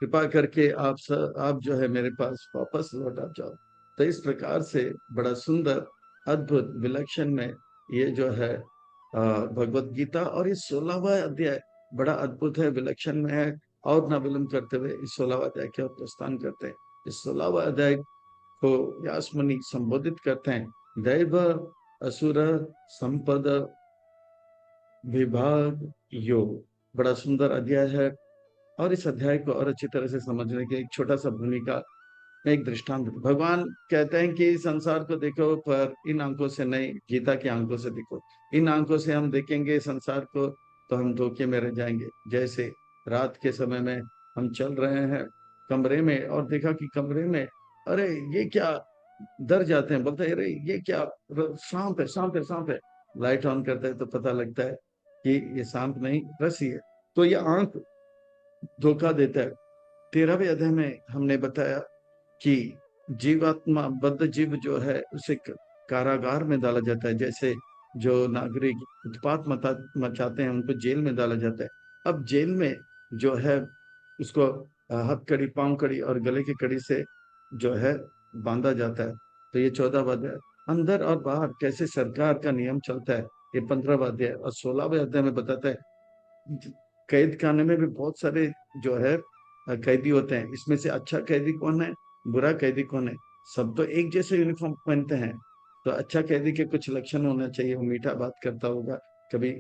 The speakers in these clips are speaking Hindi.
कृपा करके आप जो है मेरे पास वापस लौट आ जाओ। तो इस प्रकार से बड़ा सुंदर, अद्भुत, विलक्षण में ये जो है भगवत गीता, और ये 16वां अध्याय बड़ा अद्भुत है, विलक्षण में है। और न विलंब करते हुए इस 16वां अध्याय के ओर प्रस्थान करते हैं। इस 16वां अध्याय को व्यास मुनि संबोधित करते हैं, दैव असुर संपद विभाग योग। बड़ा सुंदर अध्याय है। और इस अध्याय को और अच्छी तरह से समझने के एक छोटा सा भूमिका, एक दृष्टांत। भगवान कहते हैं कि संसार को देखो पर इन आंखों से नहीं, गीता की आंखों से देखो। इन आंखों से हम देखेंगे संसार को तो हम धोखे में रह जाएंगे। जैसे रात के समय में हम चल रहे हैं कमरे में, और देखा कि कमरे में अरे ये क्या, डर जाते हैं, बोलते हैं अरे ये क्या, सांप है, सांप है, सांप है। लाइट ऑन करते हैं तो पता लगता है कि ये सांप नहीं, रस्सी है। तो ये आंख धोखा देता है। 13वें अध्याय में हमने बताया कि जीवात्मा, बद्ध जीव जो है उसे कारागार में डाला जाता है। जैसे जो नागरिक उत्पात मचाते हैं उनको जेल में डाला जाता है। अब जेल में जो है उसको हथकड़ी, पांव कड़ी और गले की कड़ी से जो है बांधा जाता है। तो ये 14वां अध्याय। अंदर और बाहर कैसे सरकार का नियम चलता है, ये 15वां अध्याय। और 16वें अध्याय में बताता है कैद खाने में भी बहुत सारे जो है कैदी होते हैं। इसमें से अच्छा कैदी कौन है, बुरा कैदी कौन है? सब तो एक जैसे यूनिफॉर्म पहनते हैं। तो अच्छा कैदी के कुछ लक्षण होना चाहिए, वो मीठा बात करता होगा कभी।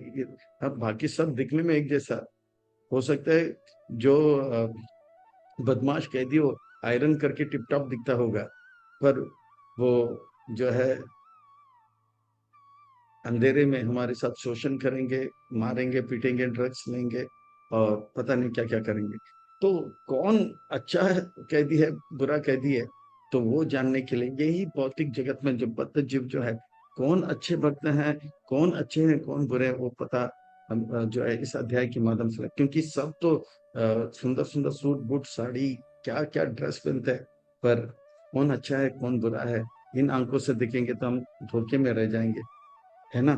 अब बाकी सब दिखने में एक जैसा हो सकता है। जो बदमाश कैदी हो, आयरन करके टिप टॉप दिखता होगा, पर वो जो है अंधेरे में हमारे साथ शोषण करेंगे, मारेंगे, पीटेंगे, ड्रग्स लेंगे और पता नहीं क्या क्या करेंगे। तो कौन अच्छा कैदी है, बुरा कैदी है, तो वो जानने के लिए यही भौतिक जगत में जो बद्ध जीव जो है, कौन अच्छे भक्त हैं, कौन अच्छे हैं, कौन बुरे हैं, वो पता हम जो है इस अध्याय के माध्यम से, क्योंकि सब तो सुंदर सुंदर सूट बूट साड़ी क्या क्या ड्रेस पहनते हैं, पर कौन अच्छा है कौन बुरा है, इन आंखों से देखेंगे तो हम धोखे में रह जाएंगे, है ना।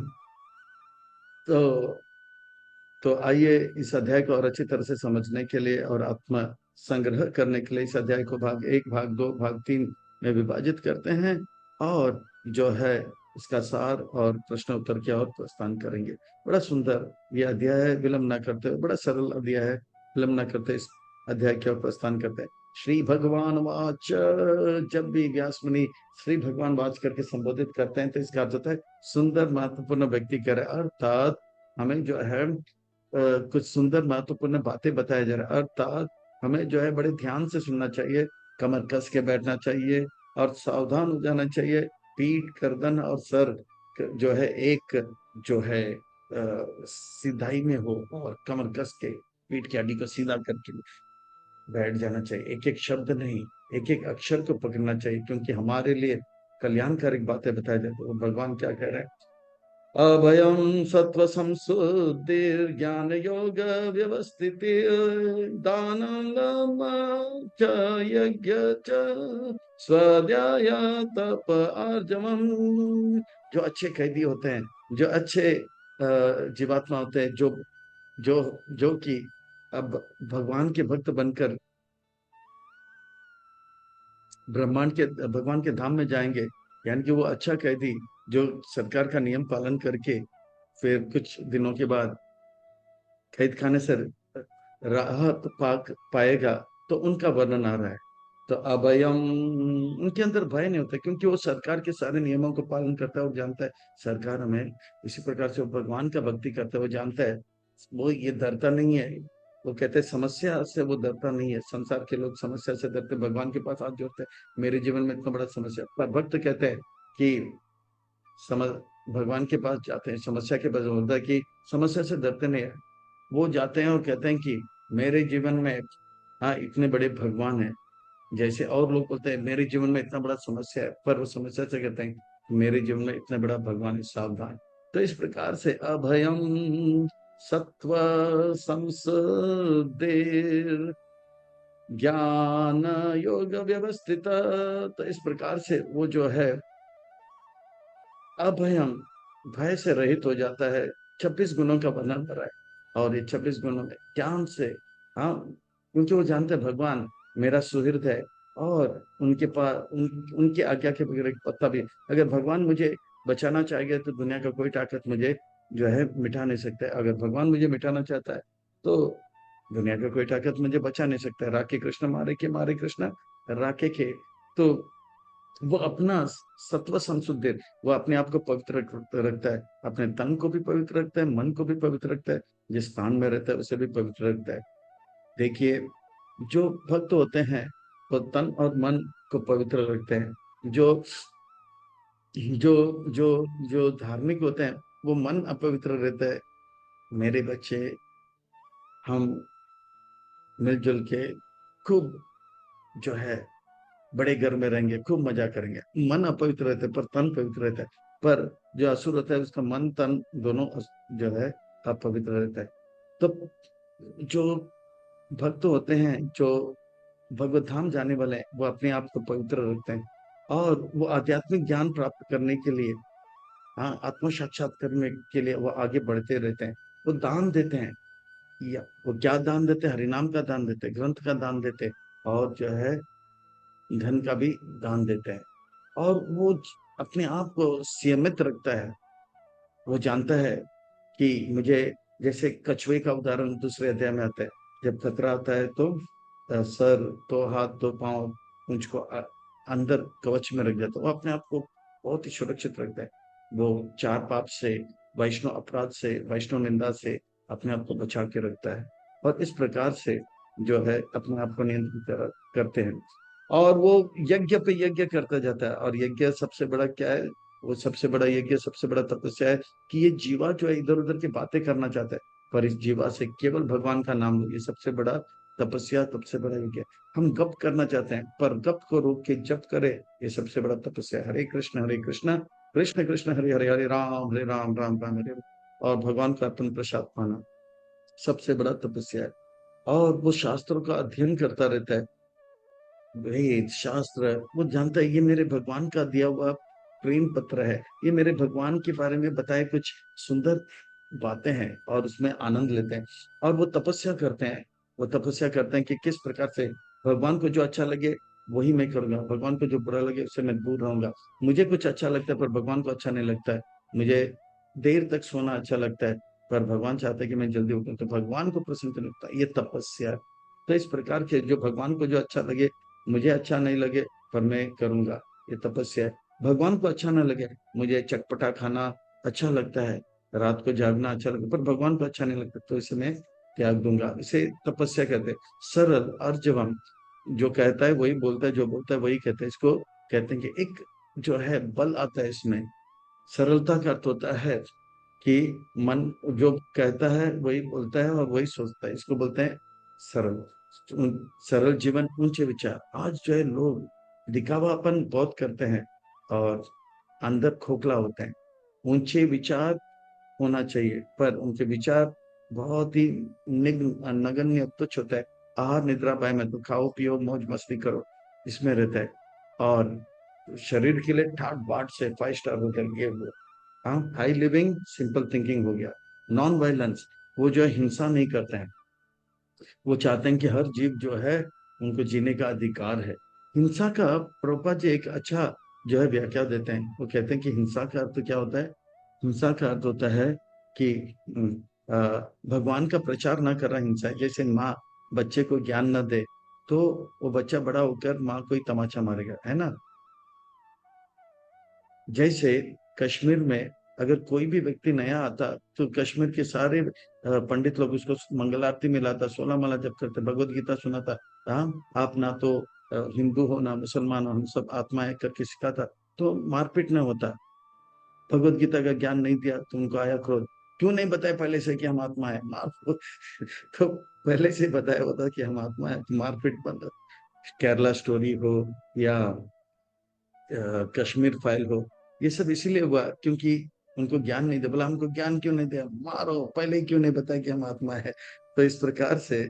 तो आइए इस अध्याय को और अच्छी तरह से समझने के लिए और आत्मा संग्रह करने के लिए इस अध्याय को भाग एक, भाग दो, भाग तीन में विभाजित करते हैं। और जो है इसका सार और प्रश्न उत्तर की ओर प्रस्थान करेंगे। बड़ा सुंदर ये अध्याय है, विलंब न करते हुए, बड़ा सरल अध्याय है, विलंब न करते इस अध्याय की ओर प्रस्थान करते हैं। श्री भगवान वाच। जब भी व्यास मुनि श्री भगवान वाच करके संबोधित करते हैं तो इसका अर्थ होता है सुंदर महत्वपूर्ण व्यक्ति करे, अर्थात हमें जो है कुछ सुंदर महत्वपूर्ण बातें बताया जा रहा है। अर्थात हमें जो है बड़े ध्यान से सुनना चाहिए, कमर कस के बैठना चाहिए और सावधान हो जाना चाहिए। पीठ, गर्दन और सर जो है एक जो है सीधाई में हो, और कमर कस के पीठ की हड्डी को सीधा करके बैठ जाना चाहिए। एक एक शब्द नहीं, एक एक अक्षर को पकड़ना चाहिए, क्योंकि हमारे लिए कल्याणकारी बातें बताई जाती है। वो भगवान क्या कह रहे हैं, अभयं सत्व संशुद्धिर्ज्ञान योग व्यवस्थिति दानं च यज्ञ च स्वाध्याय तप आर्जवम। जो अच्छे कैदी होते हैं, जो अच्छे जीवात्मा होते हैं, जो जो जो कि अब भगवान के भक्त बनकर ब्रह्मांड के भगवान के धाम में जाएंगे, यानी कि वो अच्छा कैदी जो सरकार का नियम पालन करके फिर कुछ दिनों के बाद कैद खाने से राहत पाएगा, तो उनका वर्णन आ रहा है। तो अभयम, उनके अंदर भय नहीं होता, क्योंकि वो सरकार के सारे नियमों को पालन करता है और जानता है सरकार हमें, इसी प्रकार से वो भगवान का भक्ति करता है, वो जानता है, वो ये डरता नहीं है। वो कहते हैं समस्या से वो डरता नहीं है। संसार के लोग समस्या से डरते, भगवान के पास हाथ जोड़ते हैं, मेरे जीवन में इतना बड़ा समस्या, पर भक्त कहते हैं कि समझ, भगवान के पास जाते हैं समस्या के बजाय, होता है कि समस्या से डरते नहीं है। वो जाते हैं और कहते हैं कि मेरे जीवन में, हाँ, इतने बड़े भगवान हैं। जैसे और लोग बोलते हैं मेरे जीवन में इतना बड़ा समस्या है, पर वो समस्या से कहते हैं मेरे जीवन में इतना बड़ा भगवान है, सावधान। तो इस प्रकार से अभयम सत्व संसदेर ज्ञान योग व्यवस्थित। तो इस प्रकार से वो जो है अभयम, भय से रहित हो जाता है। 26 गुणों का वर्णन कर रहा है, और ये 26 गुणों में ज्ञान से, हाँ, क्योंकि वो जानते हैं भगवान मेरा सुहृद है, और उनके पास उनकी आज्ञा के बगैर एक पत्ता भी, अगर भगवान मुझे बचाना चाहेगा तो दुनिया का कोई ताकत मुझे जो है मिटा नहीं सकता है। अगर भगवान मुझे मिटाना चाहता है तो दुनिया का कोई ताकत मुझे बचा नहीं सकता है। राखे कृष्ण मारे कृष्ण राखे के। तो वो अपना सत्व संशुद्धि, वो अपने आप को पवित्र रखता है, अपने तन को भी पवित्र रखता है, मन को भी पवित्र रखता है, जिस स्थान में रहता है उसे भी पवित्र रखता है। देखिए, जो भक्त होते हैं वो तन और मन को पवित्र रखते हैं। जो जो जो जो धार्मिक होते हैं वो मन अपवित्र रहता है। मेरे बच्चे, हम मिलजुल के खूब जो है बड़े घर में रहेंगे, खूब मजा करेंगे। मन अपवित्र रहता है पर तन पवित्र रहता है। पर जो असुर होता है उसका मन तन दोनों जो है अपवित्र रहता है। तो जो भक्त होते हैं, जो भगवत धाम जाने वाले हैं, वो अपने आप को पवित्र रखते हैं, और वो आध्यात्मिक ज्ञान प्राप्त करने के लिए, हाँ, आत्म साक्षात्कार करने के लिए वो आगे बढ़ते रहते हैं। वो दान देते हैं, या वो क्या दान देते हैं? हरिनाम का दान देते हैं, ग्रंथ का दान देते हैं, और जो है धन का भी दान देते हैं। और वो अपने आप को सीमित रखता है। वो जानता है कि मुझे, जैसे कछुए का उदाहरण दूसरे अध्याय में आता है, जब खतरा आता है तो सर तो हाथ तो पांव पूंछ को अंदर कवच में रख जाता है। वो अपने आप को बहुत ही सुरक्षित रखता है। वो चार पाप से, वैष्णव अपराध से, वैष्णव निंदा से अपने आप को बचा के रखता है, और इस प्रकार से जो है अपने आप को नियंत्रित करते हैं। और वो यज्ञ पे यज्ञ करता जाता है। और यज्ञ सबसे बड़ा क्या है? वो सबसे बड़ा यज्ञ, सबसे बड़ा तपस्या है कि ये जीवा जो है इधर उधर की बातें करना चाहता है, पर इस जीवा से केवल भगवान का नाम लो। ये सबसे बड़ा तपस्या, सबसे बड़ा यज्ञ। हम गप करना चाहते हैं पर गप को रोक के जप करे, ये सबसे बड़ा तपस्या है। हरे कृष्ण कृष्ण कृष्ण हरे हरे, हरे राम राम राम हरे हरे। और भगवान का अर्पण प्रसाद पाना सबसे बड़ा तपस्या है। और वो शास्त्रों का अध्ययन करता रहता है, वेद शास्त्र। वो जानता है ये मेरे भगवान का दिया हुआ प्रेम पत्र है, ये मेरे भगवान के बारे में बताए कुछ सुंदर बातें हैं, और उसमें आनंद लेते हैं। और वो तपस्या करते हैं, वो तपस्या करते हैं कि किस प्रकार से भगवान को जो अच्छा लगे वही मैं करूंगा, भगवान को जो बुरा लगे उससे मैं दूर रहूंगा। मुझे कुछ अच्छा लगता है पर भगवान को अच्छा नहीं लगता है। मुझे देर तक सोना अच्छा लगता है पर भगवान चाहते हैं कि मैं जल्दी उठूं, तो भगवान को प्रसन्न नहीं लगता। ये तपस्या है। तो इस प्रकार के जो भगवान को जो अच्छा लगे, मुझे अच्छा नहीं लगे पर मैं करूंगा, ये तपस्या है। भगवान को अच्छा ना लगे, मुझे चटपटा खाना अच्छा लगता है, रात को जागना अच्छा लगता है, पर भगवान को अच्छा नहीं लगता, तो इसे मैं त्याग दूंगा। इसे तपस्या कहते हैं। सरल अर्जवम, जो कहता है वही बोलता है, जो बोलता है वही कहता है, इसको कहते हैं कि एक जो है बल आता है इसमें। सरलता का अर्थ होता है कि मन जो कहता है वही बोलता है और वही सोचता है, इसको बोलते हैं सरल। सरल जीवन, ऊंचे विचार। आज जो है लोग दिखावापन बहुत करते हैं और अंदर खोखला होते हैं। ऊंचे विचार होना चाहिए पर उनके विचार बहुत ही निग्न नगण्य तुच्छ होता है। आहार निद्रा पाए में तो खाओ पियो मौज मस्ती करो, इसमें रहता है। और शरीर के लिए ठाट बाट से 5 स्टार होटल ये वो। हाँ, हाई लिविंग सिंपल थिंकिंग हो गया। नॉन वायलेंस, वो जो है हिंसा नहीं करते हैं। वो चाहते हैं कि हर जीव जो है उनको जीने का अधिकार है। हिंसा का प्रभुपाद जी एक अच्छा जो है व्याख्या देते हैं। वो कहते हैं कि हिंसा का अर्थ क्या होता है? हिंसा का अर्थ होता है कि भगवान का प्रचार ना करना हिंसा है। जैसे माँ बच्चे को ज्ञान न दे तो वो बच्चा बड़ा होकर माँ को ही तमाचा मारेगा, है ना। जैसे कश्मीर में अगर कोई भी व्यक्ति नया आता तो कश्मीर के सारे पंडित लोग उसको मंगल आरती में लाता, 16 माला जप करते, भगवत गीता सुनाता। हाँ, आप ना तो हिंदू हो ना मुसलमान हो, हम सब आत्मा है करके सिखाता, तो मारपीट न होता। भगवत गीता का ज्ञान नहीं दिया तो उनको आया क्रोध, क्यों नहीं बताया पहले से कि हम आत्मा है, मार तो पहले से बताया होता कि हम आत्मा है तो मारपीट बंद। केरला स्टोरी हो या कश्मीर फाइल हो, ये सब इसीलिए हुआ क्योंकि उनको ज्ञान नहीं दिया। बोला हमको ज्ञान क्यों नहीं दिया, मारो, पहले ही क्यों नहीं बताया कि हम आत्मा है। तो इस प्रकार से,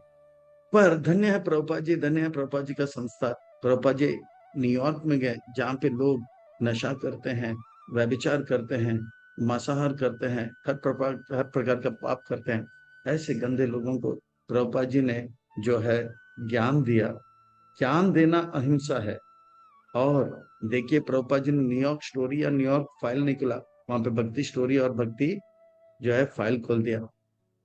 पर धन्य है प्रभुपाद जी, धन्य है प्रभुपाद जी का संस्था। प्रभुपाद जी न्यूयॉर्क में गए जहाँ पे लोग नशा करते हैं, व्यभिचार करते हैं, मांसाहार करते हैं, हर प्रकार का पाप करते हैं। ऐसे गंदे लोगों को प्रभुपाद जी ने जो है ज्ञान दिया। ज्ञान देना अहिंसा है। और देखिए प्रभुपाद जी ने न्यूयॉर्क स्टोरी या न्यूयॉर्क फाइल निकला, वहां पे भक्ति स्टोरी और भक्ति जो है फाइल खोल दिया,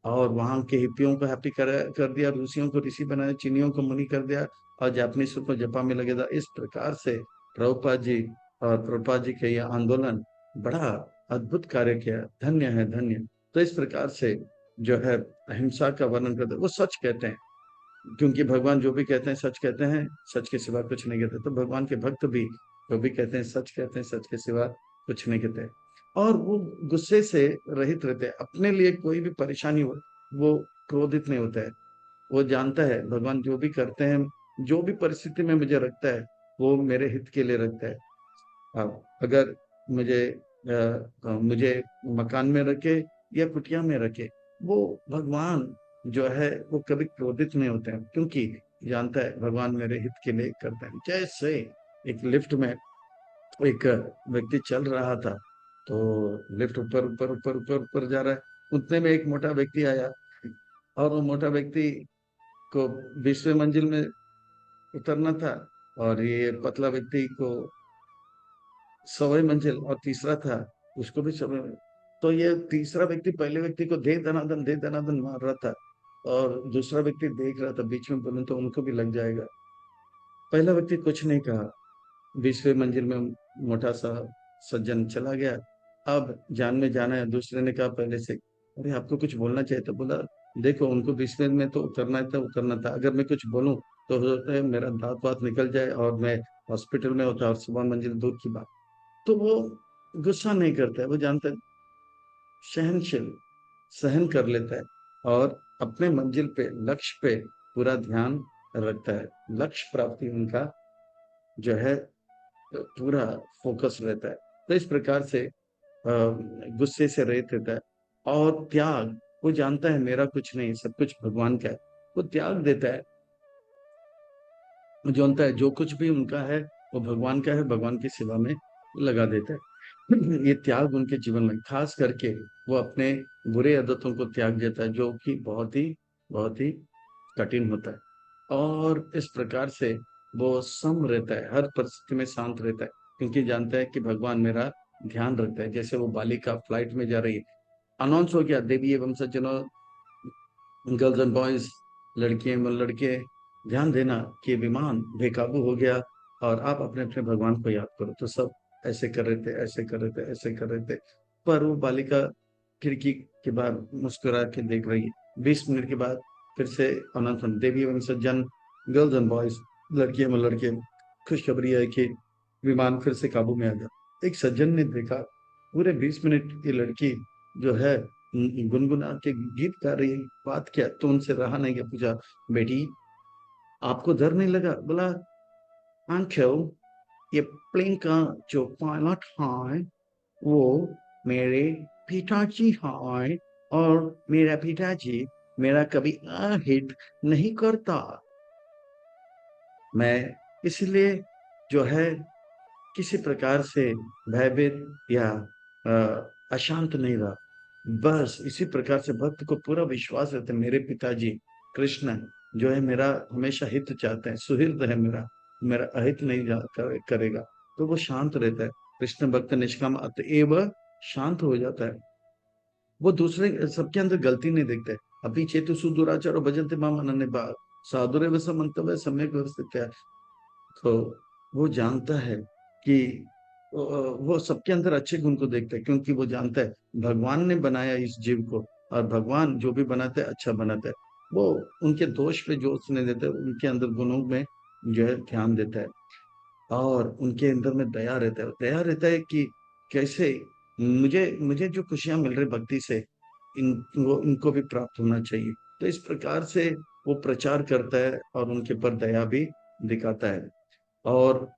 और वहां के हिप्पियों को हैप्पी कर दिया, रूसियों को ऋषि बनाया, चीनियों को मुनि कर दिया, और जापानीज को जपा में लगे था। इस प्रकार से प्रभुपाद जी और प्रभुपाद जी के ये आंदोलन बड़ा अद्भुत कार्य किया। धन्य है, धन्य। तो इस प्रकार से जो है अहिंसा का वर्णन करते, वो सच कहते हैं, क्योंकि भगवान जो भी कहते हैं सच कहते हैं, सच के सिवा कुछ नहीं कहते। तो भगवान के भक्त भी जो भी कहते हैं सच कहते हैं, सच के सिवा कुछ नहीं कहते। और वो गुस्से से रहित रहते हैं, अपने लिए कोई भी परेशानी हो वो क्रोधित नहीं होता है। वो जानता है भगवान जो भी करते हैं, जो भी परिस्थिति में मुझे रखता है, वो मेरे हित के लिए रखता है। अब अगर मुझे मकान में रखे या कुटिया में रखे, वो भगवान जो है वो कभी क्रोधित नहीं होते हैं, क्योंकि जानता है भगवान मेरे हित के लिए करते हैं। जैसे एक लिफ्ट में एक व्यक्ति चल रहा था, तो लिफ्ट ऊपर ऊपर ऊपर ऊपर ऊपर जा रहा है, उतने में एक मोटा व्यक्ति आया, और वो मोटा व्यक्ति को 20वें मंजिल में उतरना था, और ये पतला व्यक्ति को 100वें मंजिल, और तीसरा था उसको भी 100वें। तो ये तीसरा व्यक्ति पहले व्यक्ति को दे दनादन मार रहा था, और दूसरा व्यक्ति देख रहा था बीच में बोलूं तो उनको भी लग जाएगा। पहला व्यक्ति कुछ नहीं कहा, 20वें मंजिल में मोटा सा सज्जन चला गया। अब जान में जाना है, दूसरे ने कहा पहले से, अरे आपको कुछ बोलना चाहिए था। बोला देखो उनको 20वें में तो उतरना था, अगर मैं कुछ बोलूं तो हो सकता है मेरा दांत वात निकल जाए और मैं हॉस्पिटल में होता, और 100 मंजिल दूर की बात। तो वो गुस्सा नहीं करता है, वो जानता है, सहनशील, सहन कर लेता है, और अपने मंजिल पे, लक्ष्य पे पूरा ध्यान रखता है। लक्ष्य प्राप्ति उनका जो है पूरा फोकस रहता है। तो इस प्रकार से गुस्से से रहित रहता है। और त्याग, वो जानता है मेरा कुछ नहीं, सब कुछ भगवान का है, वो त्याग देता है। वो जानता है जो कुछ भी उनका है वो भगवान का है, भगवान की सेवा में लगा देता है। ये त्याग उनके जीवन में, खास करके वो अपने बुरे आदतों को त्याग देता है, जो कि बहुत ही कठिन होता है। और इस प्रकार से वो सम रहता है, हर परिस्थिति में शांत रहता है, क्योंकि जानता है कि भगवान मेरा ध्यान रखता है। जैसे वो बालिका फ्लाइट में जा रही है, अनाउंस हो गया, देवी एवं सज्जनों, गर्ल्स एंड बॉयज, लड़कियां एवं लड़के, ध्यान देना कि विमान बेकाबू हो गया, और आप अपने अपने भगवान को याद करो। तो सब ऐसे कर रहे थे, ऐसे कर रहे थे, ऐसे कर रहे थे। पर वो बालिका खिड़की के बाहर मुस्कुरा के देख रही है। 20 मिनट के बाद फिर से अनंत देवी एवं सज्जन, गर्ल्स एंड बॉयज, लड़कियां एवं लड़के, खुशखबरी है कि विमान फिर से काबू में आ गया। एक सज्जन ने देखा पूरे 20 मिनट की लड़की जो है गुनगुना के गीत गा रही है, बात क्या। तो उनसे रहा नहीं गया, पूछा बेटी आपको डर नहीं लगा। बोला अंकल, ये प्लेन का जो पायलट है वो मेरे पिताजी हैं, और मेरा पिताजी मेरा कभी अहित नहीं करता। मैं इसलिए जो है किसी प्रकार से भयभीत या अशांत नहीं रहा। बस इसी प्रकार से भक्त को पूरा विश्वास रहता है, मेरे पिताजी कृष्ण जो है मेरा हमेशा हित चाहते हैं, सुहृद है मेरा, मेरा अहित नहीं करेगा। तो वो शांत रहता है। कृष्ण भक्त निष्काम अतएव शांत हो जाता है। वो दूसरे सबके अंदर गलती नहीं देखते। अभी चेतु सुदुराचारो भजन्ते माम अनन्य भाव, साधुरेव समन्तव्य सम्यक व्यवस्थित। तो वो जानता है कि वो सबके अंदर अच्छे गुण को देखता है, क्योंकि वो जानता है भगवान ने बनाया इस जीव को, और भगवान जो भी बनाता है अच्छा बनाता है। वो उनके दोष पे जोश नहीं देता है, उनके अंदर गुणों में जो है ध्यान देता है, और उनके अंदर में दया रहता है। दया रहता है कि कैसे मुझे मुझे जो खुशियां मिल रही भक्ति से, इन वो इनको भी प्राप्त होना चाहिए। तो इस प्रकार से वो प्रचार करता है, और उनके ऊपर दया भी दिखाता है। और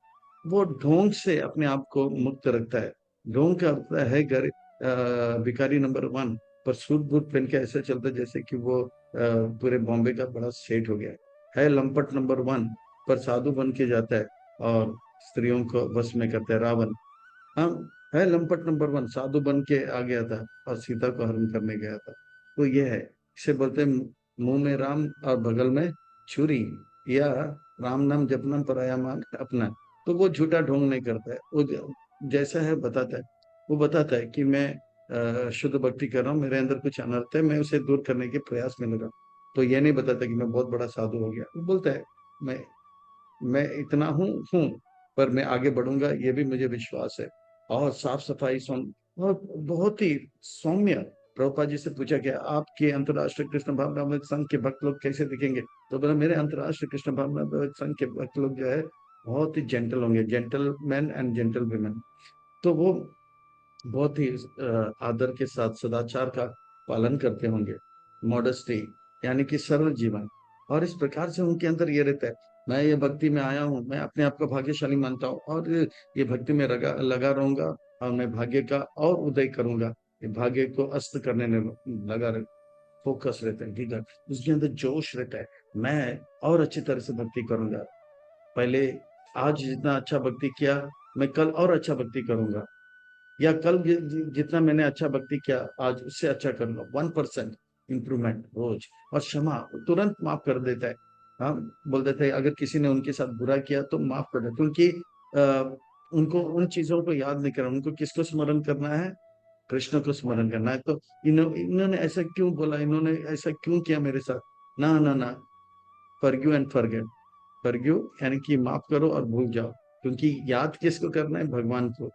वो ढोंग से अपने आप को मुक्त रखता है। ढोंग का अर्थ है भिखारी नंबर 1, पर सूट बूट पहन के ऐसे चलता है जैसे कि वो पूरे बॉम्बे का बड़ा सेठ हो गया है। लंपट नंबर 1, पर साधु बन के जाता है, और स्त्रियों को वश में करता है, रावण। हाँ, है लंपट नंबर 1, साधु बन के आ गया था और सीता को हरण करने गया था। तो ये है, इसे बोलते हैं मुंह में राम और बगल में छुरी। या राम नाम जपना पराया मान अपना, तो वो झूठा ढोंग नहीं करता है। वो जैसा है बताता है। वो बताता है कि मैं शुद्ध भक्ति कर रहा हूँ, मेरे अंदर कुछ अनर्थ है, मैं उसे दूर करने के प्रयास में लगा। तो ये नहीं बताता कि मैं बहुत बड़ा साधु हो गया। वो बोलता है मैं मैं इतना हूँ, पर मैं आगे बढ़ूंगा, ये भी मुझे विश्वास है। और साफ सफाई सौम्य, और बहुत ही सौम्य। प्रभुपाद जी से पूछा गया आपके अंतर्राष्ट्रीय कृष्ण भावनामृत संघ के भक्त लोग कैसे दिखेंगे, तो बोला मेरे अंतर्राष्ट्रीय कृष्ण भावनामृत संघ के भक्त लोग जो है बहुत ही जेंटल होंगे, gentle man and gentle women. तो वो बहुत ही आदर के साथ सदाचार का पालन करते होंगे, मॉडेस्टी, यानी कि सरल जीवन। और इस प्रकार से उनके अंदर ये रहता है, मैं ये भक्ति में आया हूँ, मैं अपने आप को भाग्यशाली मानता हूँ, और ये भक्ति में लगा लगा रहूंगा, और मैं भाग्य का और उदय करूंगा, ये भाग्य को अस्त करने में लगा रह फोकस रहता है, ठीक है। उसके अंदर जोश रहता है, मैं और अच्छी तरह से भक्ति करूंगा। पहले आज जितना अच्छा भक्ति किया, मैं कल और अच्छा भक्ति करूंगा, या कल जितना मैंने अच्छा भक्ति किया आज उससे अच्छा कर लो, 1% इम्प्रूवमेंट रोज। और क्षमा तुरंत माफ कर देता है। हाँ, बोल देते हैं अगर किसी ने उनके साथ बुरा किया तो माफ कर दे, क्योंकि उनको उन चीजों को याद नहीं करना, उनको किसको स्मरण करना है, कृष्ण को स्मरण करना है। तो इन्होंने ऐसा क्यों बोला, इन्होंने ऐसा क्यों किया मेरे साथ, ना ना ना, फॉरगिव एंड फॉरगेट। फॉरगिव यानी कि माफ करो और भूल जाओ, क्योंकि याद किसको करना है, भगवान को।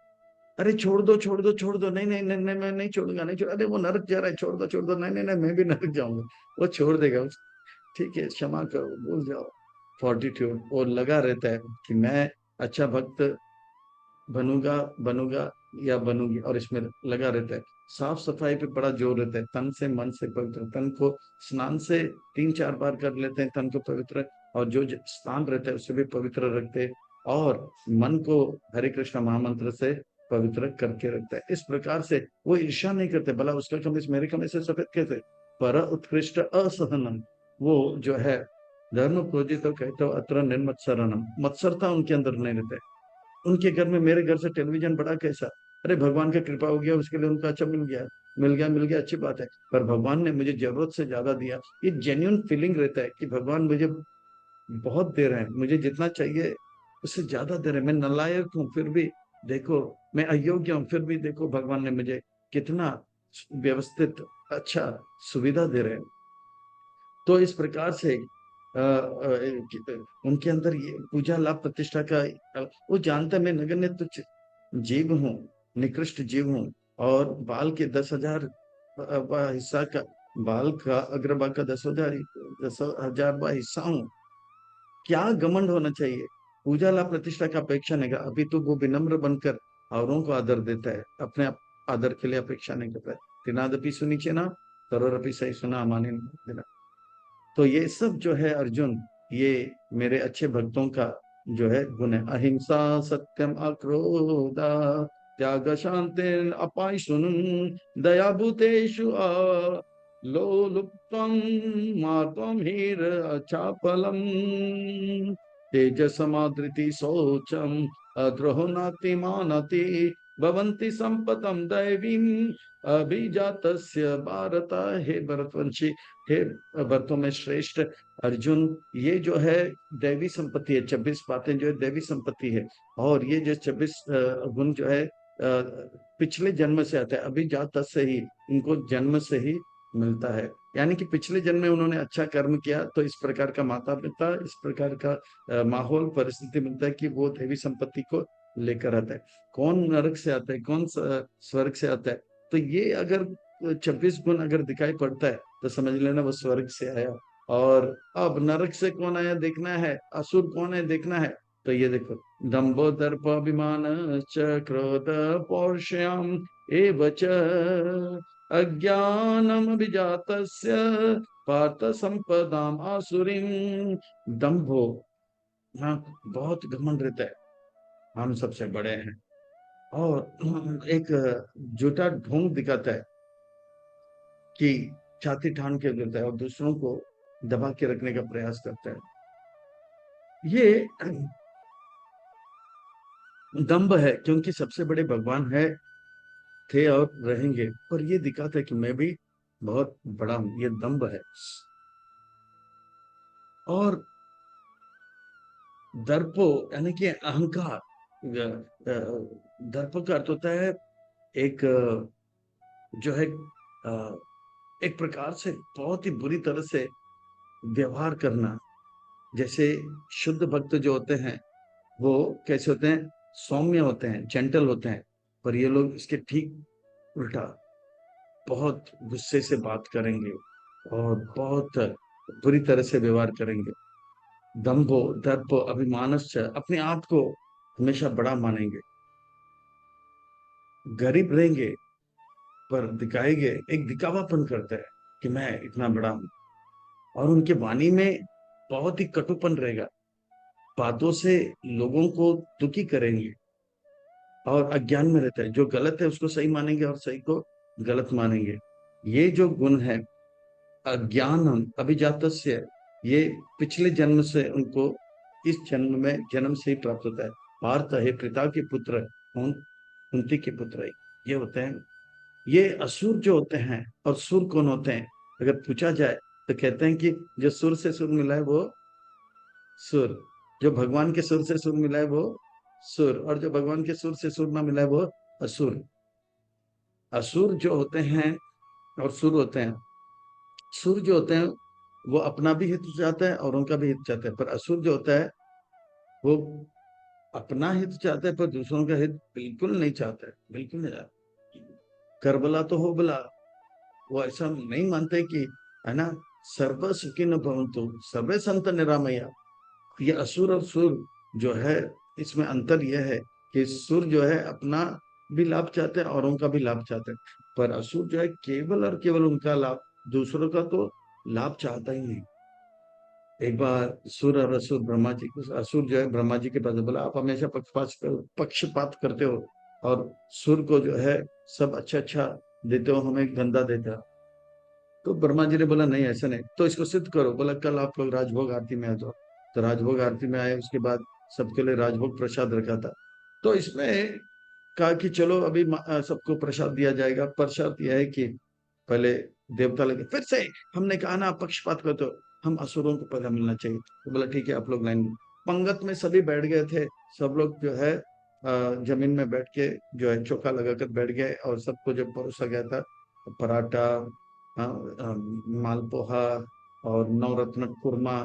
अरे छोड़ दो छोड़ दो छोड़ दो, नहीं नहीं नहीं नहीं, मैं नहीं छोड़ूंगा, नहीं छोड़, अरे वो नरक जा रहा है, छोड़ दो छोड़ दो, नहीं नहीं नहीं, मैं भी नरक जाऊंगा। वो छोड़ देगा ठीक है, क्षमा करो, भूल जाओ। फॉर्टिट्यूड, वो लगा रहता है कि मैं अच्छा भक्त बनूंगा, बनूंगा या बनूंगी, और इसमें लगा रहता है। साफ सफाई पे बड़ा जोर रहता है, तन से मन से पवित्र, तन को स्नान से 3-4 बार कर लेते हैं तन को पवित्र, और जो स्थान रहता है उससे भी पवित्र रखते हैं, और मन को हरे कृष्ण महामंत्र से पवित्र करके रखता है। इस प्रकार से वो ईर्ष्या नहीं करते, भला उसका कमीज मेरे कमीज से सफेद कैसे, पर उत्कृष्ट असहनम, वो जो है धर्म प्रोजित कहते हो अत्र निर्मत्सरणम, मत्सरता उनके अंदर नहीं रहता। उनके घर में मेरे घर से टेलीविजन बड़ा कैसा, अरे भगवान का कृपा हो गया, उसके लिए उनका अच्छा मिल गया, मिल गया मिल गया, अच्छी बात है, पर भगवान ने मुझे जरूरत से ज्यादा दिया। ये जेन्युइन फीलिंग रहता है कि भगवान मुझे बहुत दे रहे हैं, मुझे जितना चाहिए उससे ज्यादा दे रहे हैं। मैं नालायक हूँ फिर भी देखो, मैं अयोग्य हूँ फिर भी देखो, भगवान ने मुझे कितना व्यवस्थित अच्छा सुविधा दे रहे हैं। तो इस प्रकार से उनके अंदर ये पूजा लाभ प्रतिष्ठा का वो जानता है मैं नगण्य तुच्छ जीव हूँ, निकृष्ट जीव हूँ, और बाल के 10,000 हिस्सा का, बाल का अग्रभाग का 10,000वां हिस्सा हूँ। क्या घमंड होना चाहिए, पूजा लाभ प्रतिष्ठा का अपेक्षा नहीं कर, अभी तो वो विनम्र बनकर औरों को आदर देता है, अपने आप आदर के लिए अपेक्षा नहीं करता है। त्रिनादपि सुनीचे ना, करोड़पि सही सुना माने देना। तो ये सब जो है अर्जुन, ये मेरे अच्छे भक्तों का जो है गुण है। अहिंसा सत्यम अक्रोधा त्याग शांति अपायसुन दया भूतेषु लोलुप्तम मातम हीर चापलम तेजसमादृति शौचम अद्रोह नाति मानति भवन्ति संपतम दैवीम अभिजातस्य भारत। हे भरतवंशी, हे भक्तों में श्रेष्ठ अर्जुन, ये जो है दैवी संपत्ति है, 26 बातें जो है दैवी संपत्ति है। और ये जो 26 गुण जो है पिछले जन्म से आता है, अभी जात से ही इनको जन्म से ही मिलता है। यानी कि पिछले जन्म में उन्होंने अच्छा कर्म किया तो इस प्रकार का माता पिता, इस प्रकार का माहौल परिस्थिति मिलता है कि वो देवी संपत्ति को लेकर आता है। कौन नरक से आता है, कौन स्वर्ग से आता है, तो ये अगर 26 गुण अगर दिखाई पड़ता है तो समझ लेना वो स्वर्ग से आया। और अब नरक से कौन आया देखना है, असुर कौन है देखना है, तो ये देखो, दंभो दर्प अभिमान च क्रोध पौरुषेयम एव च अज्ञानम विजातस्य पार्थ संपदाम आसुरीम। दंभो, हाँ, बहुत घमंड रहता है, हम सबसे बड़े हैं, और एक झूठा ढोंग दिखाता है कि छाती ठान के देता है, और दूसरों को दबा के रखने का प्रयास करता है। ये दंभ है, क्योंकि सबसे बड़े भगवान है, थे और रहेंगे, पर ये दिखाता है कि मैं भी बहुत बड़ा हूं, ये दंभ है। और दर्पो यानी कि अहंकार। दर्प का अर्थ होता है एक जो है एक प्रकार से बहुत ही बुरी तरह से व्यवहार करना। जैसे शुद्ध भक्त जो होते हैं वो कैसे होते हैं, सौम्य होते हैं, जेंटल होते हैं। पर ये लोग इसके ठीक उल्टा, बहुत गुस्से से बात करेंगे और बहुत बुरी तरह से व्यवहार करेंगे। दंभो, दर्प, अभिमानश्च, अपने आप को हमेशा बड़ा मानेंगे। गरीब रहेंगे पर दिखाएंगे, एक दिखावापन करता है कि मैं इतना बड़ा हूं। और उनके वाणी में बहुत ही कटुपन रहेगा, बातों से लोगों को दुखी करेंगे। और अज्ञान में रहता है, जो गलत है उसको सही मानेंगे और सही को गलत मानेंगे। ये जो गुण है अज्ञानम अभिजातस्य, ये पिछले जन्म से उनको इस जन्म में जन्म से ही प्राप्त होता है। पार्थ है पिता के पुत्र, कौन, कुंती के पुत्र है, ये होते हैं। ये असुर जो होते हैं, और सुर कौन होते हैं अगर पूछा जाए तो कहते हैं कि जो सुर से सुर मिला है वो सुर, जो भगवान के सुर से सुर मिला है वो सुर, और जो भगवान के सुर से सुर ना मिला है वो असुर। असुर जो होते हैं और सुर होते हैं, सुर जो होते हैं वो अपना भी हित चाहता है और उनका भी हित चाहता है, पर असुर जो होता है वो अपना हित चाहता है पर दूसरों का हित बिल्कुल नहीं चाहता है, बिल्कुल नहीं चाहता। करबला तो हो बला, वो ऐसा नहीं मानते कि, है ना, सर्व सुखी न भवन्तु सर्वे संत निरामया। ये असुर और सुर जो है, इसमें अंतर यह है कि सुर जो है अपना भी लाभ चाहते हैं और उनका भी लाभ चाहते हैं, पर असुर जो है केवल और केवल उनका लाभ, दूसरों का तो लाभ चाहता ही नहीं। एक बार सुर और असुर ब्रह्मा जी को, असुर जो है ब्रह्मा जी के पास बोला, आप हमेशा पक्षपात करते हो और सुर को जो है सब अच्छा अच्छा देते हो, हमें गंदा देते हो। तो ब्रह्मा जी ने बोला नहीं ऐसा नहीं, तो इसको सिद्ध करो। बोला कल आप लोग राजभोग आरती में आ जाओ। तो राजभोग आरती में आए, उसके बाद सबके लिए राजभोग प्रसाद रखा था। तो इसमें कहा कि चलो अभी सबको प्रसाद दिया जाएगा, पर शर्त यह है कि पहले देवता लगे। फिर से हमने कहा ना आप पक्षपात करते हो, हम असुरों को पहले मिलना चाहिए। तो बोला ठीक है आप लोग लाइन में। पंगत में सभी बैठ गए थे, सब लोग जो है जमीन में बैठ के जो है चौका लगाकर बैठ गए, और सबको जब परोसा गया था पराठा, मालपोहा और नवरत्न कुरमा,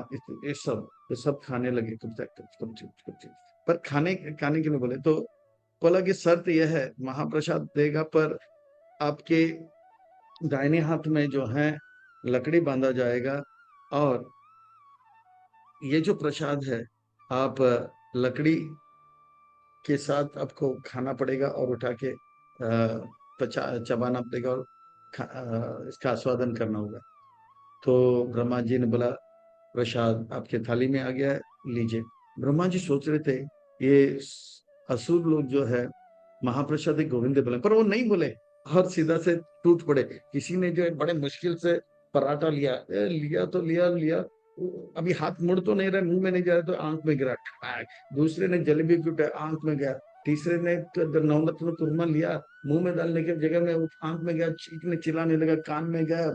ये सब खाने लगे कुछ कुछ कुछ कुछ। पर खाने खाने के लिए बोले तो बोला कि शर्त यह है महाप्रसाद देगा पर आपके दाहिने हाथ में जो है लकड़ी बांधा जाएगा, और ये जो प्रसाद है आप लकड़ी के साथ आपको खाना पड़ेगा और उठा के चबाना पड़ेगा और इसका आस्वादन करना होगा। तो ब्रह्मा जी ने बोला प्रसाद आपके थाली में आ गया है, लीजिए। ब्रह्मा जी सोच रहे थे ये असुर लोग जो है महाप्रसाद एक गोविंद बोले, पर वो नहीं बोले और सीधा से टूट पड़े। किसी ने जो है बड़े मुश्किल से पराठा लिया, लिया तो लिया लिया, अभी हाथ मुड़ तो नहीं रहा, मुंह में नहीं जा रहा, तो आंख में गिरा ठपाक। दूसरे ने जलेबी की आंख में गया। तीसरे ने तो नवरत्न कुरमा लिया, मुंह में डालने की जगह में वो आंख में गया, चीखने चिल्लाने लगा, कान में गया,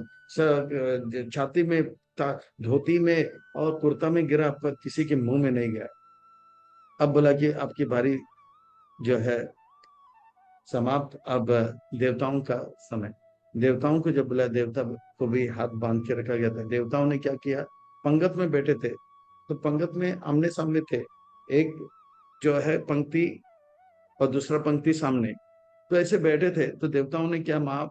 छाती में था, धोती में और कुर्ता में गिरा, पर किसी के मुंह में नहीं गया। अब बोला कि आपकी बारी जो है समाप्त, अब देवताओं का समय। देवताओं को जब बुलाया, देवता को भी हाथ बांध के रखा गया था। देवताओं ने क्या किया, पंगत में बैठे थे, तो पंगत में आमने सामने थे, एक जो है पंक्ति और दूसरा पंक्ति सामने, तो ऐसे बैठे थे। तो देवताओं ने क्या महा,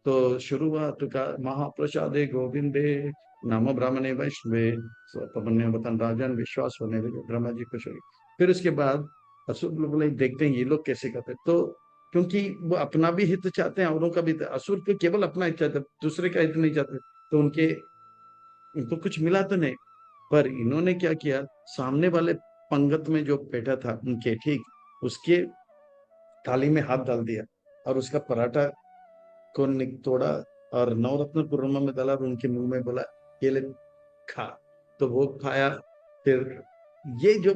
तो शुरू हुआ तो कहा महाप्रसादे गोविंदे नामो ब्राह्मणे वैष्णवे स्वपन्य वतन राजन विश्वास होने लगे। ब्रह्मा जी खुश हो गए। फिर उसके बाद असुर लोग बोले देखते हैं ये लोग कैसे करते हैं। तो क्योंकि वो अपना भी हित चाहते हैं, औरों का भी, असुर के केवल अपना हित चाहते हैं, दूसरे का हित नहीं चाहते। तो उनके, उनको कुछ मिला तो नहीं, पर इन्होंने क्या किया, सामने वाले पंगत में जो बैठा था उनके ठीक, उसके थाली में हाथ डाल दिया और उसका पराठा को तोड़ा और नवरत्न कुरमा में डाला और उनके मुंह में बोला ये ले खा। तो वो खाया। फिर ये जो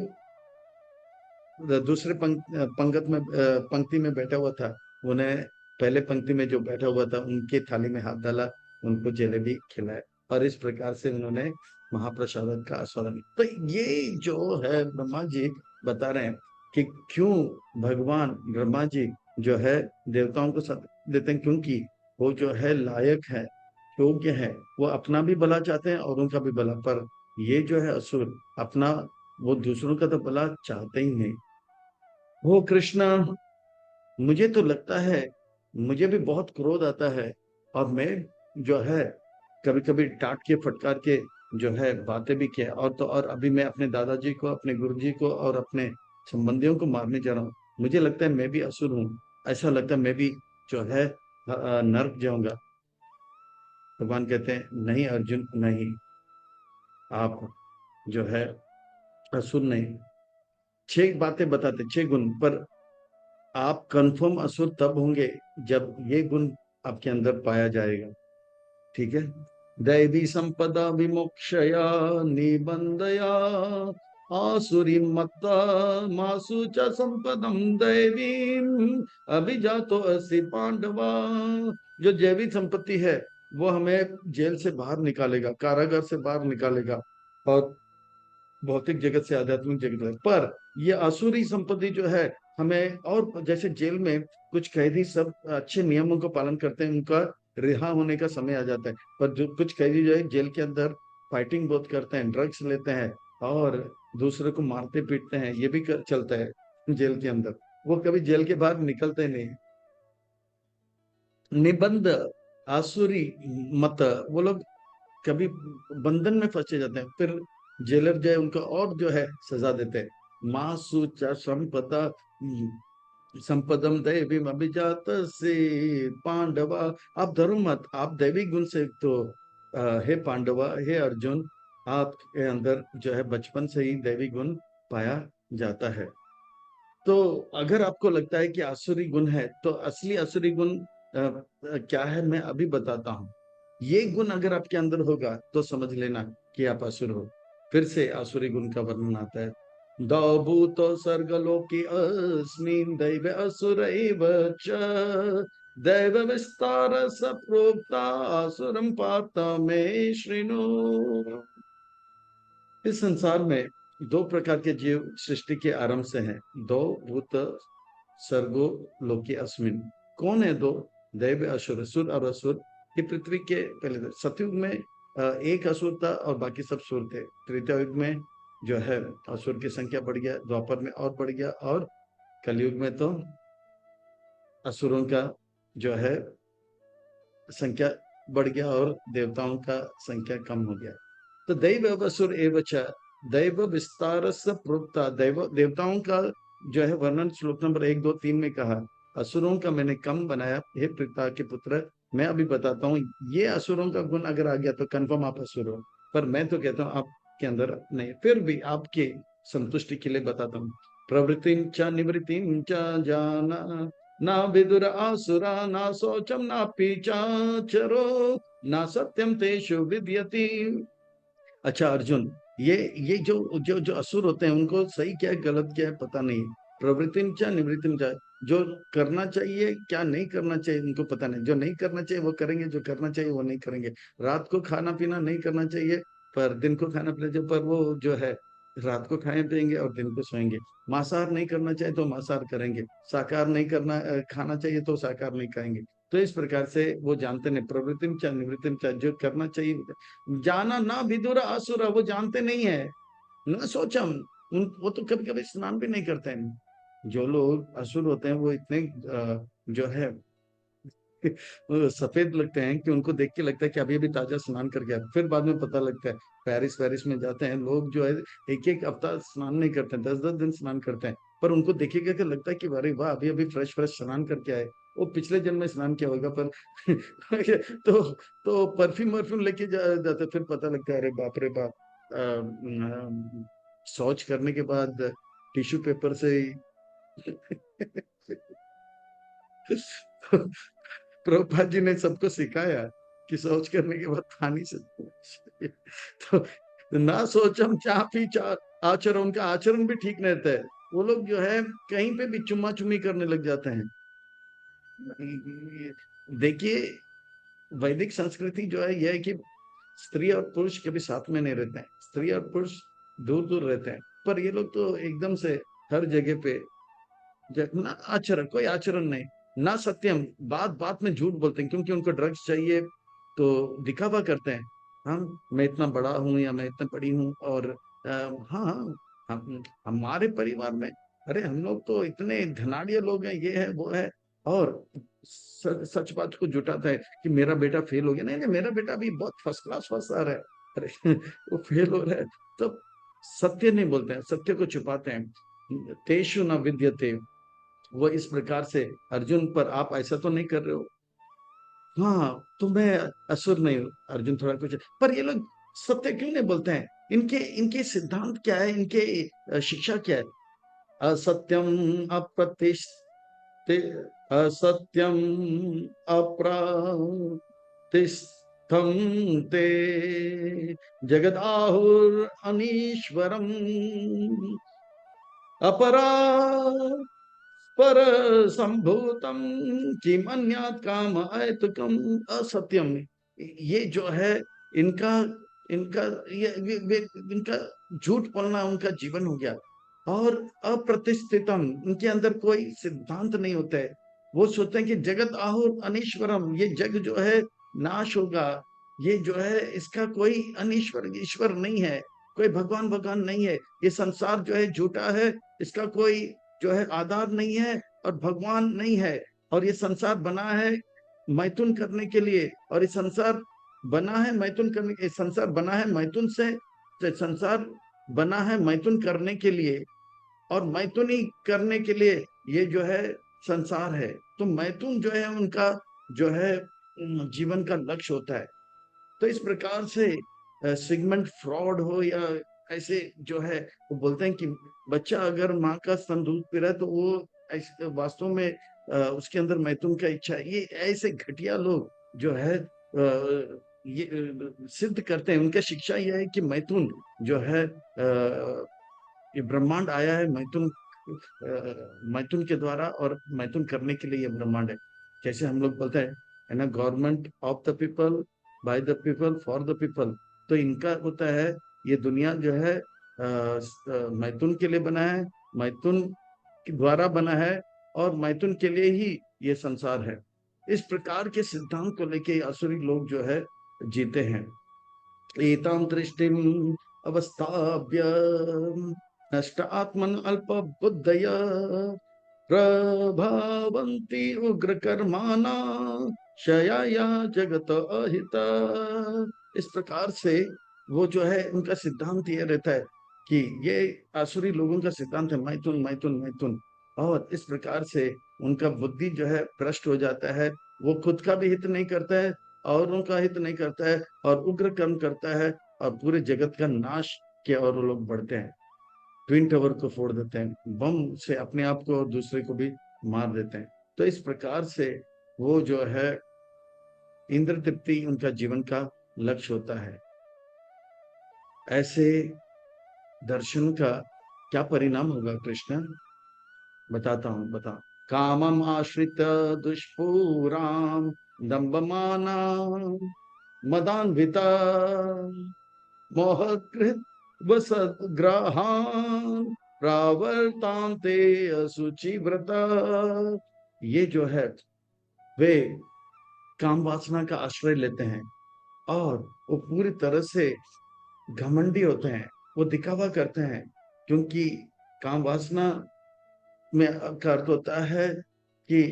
दूसरे पंगत में पंक्ति में बैठा हुआ था, उन्हें पहले पंक्ति में जो बैठा हुआ था उनके थाली में हाथ डाला, उनको जलेबी खिलाया, और इस प्रकार से उन्होंने महाप्रसाद का आस्वादन। तो ये जो है ब्रह्मा जी बता रहे हैं कि क्यों भगवान ब्रह्मा जी जो है देवताओं को सत देते हैं, क्योंकि वो जो है लायक है, योग्य है। वो अपना भी भला चाहते हैं और उनका भी भला। पर ये जो है असुर अपना, वो दूसरों का तो भला चाहते ही नहीं। वो कृष्णा, मुझे तो लगता है, मुझे भी बहुत क्रोध आता है, और मैं जो है कभी कभी डांट के फटकार के जो है बातें भी किया। और तो और अभी मैं अपने दादाजी को, अपने गुरुजी को और अपने संबंधियों को मारने जा रहा हूँ। मुझे लगता है मैं भी असुर हूँ। ऐसा लगता है मैं भी जो है नर्क जाऊंगा। भगवान कहते हैं नहीं अर्जुन नहीं, आप जो है असुर नहीं। छह बातें बताते, छह गुण, पर आप कंफर्म असुर तब होंगे जब ये गुण आपके अंदर पाया जाएगा। ठीक है। दैवी संपदा विमोक्षया निबंधया आसुरी मत्ता मासु च संपदम दैवीम अभिजातो असि पांडवा। जो जैविक संपत्ति है वो हमें जेल से बाहर निकालेगा, कारागार से बाहर निकालेगा, और भौतिक जगत से आध्यात्मिक जगत में। पर ये आसुरी संपत्ति जो है हमें, और जैसे जेल में कुछ कैदी सब अच्छे नियमों का पालन करते हैं, उनका रिहा होने का समय आ जाता है। पर जो कुछ कैदी जो है जेल के अंदर फाइटिंग बहुत करते हैं, ड्रग्स लेते हैं, और दूसरे को मारते पीटते हैं, ये भी चलता है जेल के अंदर। वो कभी जेल के बाहर निकलते नहीं। निबंध आसुरी मत, वो लोग कभी बंधन में फंसे जाते हैं, फिर जेलर जो है उनको और जो है सजा देते हैं। मासु च संपदा संपदम दैवी अभिजात से पांडवा। आप धर्म मत, आप दैवी गुण से तो हे पांडवा, हे अर्जुन, आपके अंदर जो है बचपन से ही दैवी गुण पाया जाता है। तो अगर आपको लगता है कि आसुरी गुण है, तो असली आसुरी गुण क्या है मैं अभी बताता हूँ। ये गुण अगर आपके अंदर होगा तो समझ लेना कि आप असुर हो। फिर से आसुरी गुण का वर्णन आता है। दौभूतो सर्गलोकी अस्मिन् दैव असुरैव च दैव विस्तार प्रोक्ता असुरं पार्थ मे शृणु। इस संसार में दो प्रकार के जीव सृष्टि के आरंभ से हैं। दो भूत सर्गो लोके अस्मिन। कौन है दो? दैव असुर, सुर और असुर। ये पृथ्वी के पहले सतयुग में एक असुर था और बाकी सब सुर थे। त्रेता युग में जो है असुर की संख्या बढ़ गया, द्वापर में और बढ़ गया, और कलयुग में तो असुरों का जो है संख्या बढ़ गया और देवताओं का संख्या कम हो गया। तो दैव असुर एवच, दैव विस्तार प्रोक्ता, दैव देवताओं का जो है वर्णन श्लोक नंबर 1, 2, 3 में कहा। असुरों का मैंने कम बनाया, हे पृथा के पुत्र। मैं अभी बताता हूँ, ये असुरों का गुण अगर आ गया तो कन्फर्म आप असुर हो। पर मैं तो कहता हूँ आपके अंदर नहीं, फिर भी आपके संतुष्टि के लिए बताता हूँ। प्रवृत्ति च निवृत्ति च जाना, ना विदुर आसुरा ना शौचम ना पीचाचरो ना सत्यम तेषु विद्यति। अच्छा अर्जुन, ये जो जो असुर होते हैं उनको सही क्या है गलत क्या है पता नहीं। प्रवृत्ति चा निवृत्ति चा, जो करना चाहिए क्या नहीं करना चाहिए उनको पता नहीं। जो नहीं करना चाहिए वो करेंगे, जो करना चाहिए वो नहीं करेंगे। रात को खाना पीना नहीं करना चाहिए, पर दिन को खाना पीना चाहिए, पर वो जो है रात को खाए पिएंगे और दिन को सोएंगे। मांसाहार नहीं करना चाहिए तो मांसाहार करेंगे, शाकाहार नहीं करना खाना चाहिए तो शाकाहार नहीं खाएंगे। तो इस प्रकार से वो जानते नहीं, प्रवृत्ति चा निवृत्ति चा, जो करना चाहिए जाना, ना विदुर असुर, वो जानते नहीं है। न सोचम, उन वो तो कभी कभी स्नान भी नहीं करते हैं। जो लोग असुर होते हैं वो इतने जो है वो सफेद लगते हैं कि उनको देख के लगता है कि अभी अभी ताजा स्नान करके आए। फिर बाद में पता लगता है, पेरिस पेरिस में जाते हैं लोग जो है एक एक हफ्ता स्नान नहीं करते हैं, 10 10 दिन स्नान करते हैं। पर उनको देखेगा कि लगता है कि अरे वाह अभी अभी फ्रेश फ्रेश स्नान करके आए। वो पिछले जन्म में स्नान किया होगा, पर तो परफ्यूम वर्फ्यूम लेके जाते, फिर पता लगता है अरे बाप रे बाप। शौच करने के बाद टिश्यू पेपर से प्रभुपाद जी ने सबको सिखाया कि शौच करने के बाद पानी से तो ना सोचम चापी चा आचरण, उनका आचरण भी ठीक नहीं रहता है। वो लोग जो है कहीं पे भी चुम्मा चुम्मी करने लग जाते हैं। देखिए वैदिक संस्कृति जो है यह है कि स्त्री और पुरुष कभी साथ में नहीं रहते हैं, स्त्री और पुरुष दूर दूर रहते हैं, पर ये लोग तो एकदम से हर जगह पे ना आचरण, कोई आचरण नहीं, ना सत्यम, बात बात में झूठ बोलते हैं, क्योंकि उनको ड्रग्स चाहिए तो दिखावा करते हैं। हम, मैं इतना बड़ा हूँ या मैं इतना बड़ी हूँ, और हाँ हाँ, हमारे परिवार में, अरे हम लोग तो इतने धनाढ़ लोग हैं, ये है वो है, और सच बात को जुटाता है कि मेरा बेटा फेल हो गया, नहीं नहीं, मेरा बेटा भी बहुत फर्स्ट क्लास फर्स्ट आ रहा है, अरे वो फेल हो रहा है। तो सत्य नहीं बोलते हैं, सत्य को छुपाते हैं। तेषु न विद्यते, वो इस प्रकार से अर्जुन, पर आप ऐसा तो नहीं कर रहे हो। हाँ, तो मैं असुर नहीं हूँ, अर्जुन थोड़ा कुछ, पर ये लोग सत्य क्यों नहीं बोलते हैं? इनके इनके सिद्धांत क्या है, इनके शिक्षा क्या है? असत्यम अप्रतिष्ठित, असत्यम अप्रतिष्ठम ते जगदाहुर अनीश्वरम अपरा पर संभूतम किमन्यात् काम अहेतुकम असत्यम। ये जो है इनका इनका इनका झूठ बोलना उनका जीवन हो गया। और अप्रतिष्ठितम, इनके अंदर कोई सिद्धांत नहीं होता है। वो सोचते हैं कि जगत आहुर अनीश्वरम, ये जग जो है नाश होगा, ये जो है इसका कोई अनीश्वर ईश्वर नहीं है, कोई भगवान भगवान नहीं है, ये संसार जो है झूठा है, इसका कोई जो है आधार नहीं है और भगवान नहीं है। और ये संसार बना है मैथुन करने के लिए, और ये संसार बना है मैथुन करने, ये संसार बना है मैथुन से, तो संसार बना है मैथुन करने के लिए, और मैथुन ही करने के लिए ये जो है संसार है। तो मैथुन जो है उनका जो है जीवन का लक्ष्य होता है। तो इस प्रकार से सिगमंड फ्रॉड हो या ऐसे जो है, वो बोलते हैं कि बच्चा अगर माँ का स्तन दूध पी रहा है तो वो ऐसे वास्तव में उसके अंदर मैथुन का इच्छा है। ये ऐसे घटिया लोग जो है ये सिद्ध करते हैं, उनका शिक्षा यह है कि मैथुन जो है ये ब्रह्मांड आया है मैथुन, मैथुन के द्वारा, और मैथुन करने के लिए ये ब्रह्मांड है। जैसे हम लोग बोलते हैं, है ना, government of the people, by the people, for the people. तो इनका होता है, ये दुनिया जो है मैथुन के लिए बना है, मैथुन के द्वारा बना है, और मैथुन के लिए ही ये संसार है। इस प्रकार के सिद्धांत को लेके असुरी लोग जो है जीते हैं। एतां दृष्टिम अवस्थाभ्य नष्ट आत्मन अल्प बुद्धय प्रभावन्ति उग्र कर्माणा क्षयाया जगत अहिता। इस प्रकार से वो जो है उनका सिद्धांत ये रहता है कि ये आसुरी लोगों का सिद्धांत है मैथुन मैथुन मैथुन, और इस प्रकार से उनका बुद्धि जो है भ्रष्ट हो जाता है। वो खुद का भी हित नहीं करता है, औरों का हित नहीं करता है, और उग्र कर्म करता है, और पूरे जगत का नाश के और वो लोग बढ़ते हैं। ट्विन टावर को फोड़ देते हैं, बम से अपने आप को और दूसरे को भी मार देते हैं। तो इस प्रकार से वो जो है इंद्र तृप्ति उनका जीवन का लक्ष्य होता है। ऐसे दर्शन का क्या परिणाम होगा कृष्ण, बताता हूँ, बता। कामम आश्रित दुष्पूराम दंबमाना मदान्विता मोहकृत वसद्ग्रहान प्रावर्तांते असुचि व्रता। ये जो है वे काम वासना का आश्रय लेते हैं, और वो पूरी तरह से घमंडी होते हैं, वो दिखावा करते हैं। क्योंकि काम वासना में का अर्थ होता है कि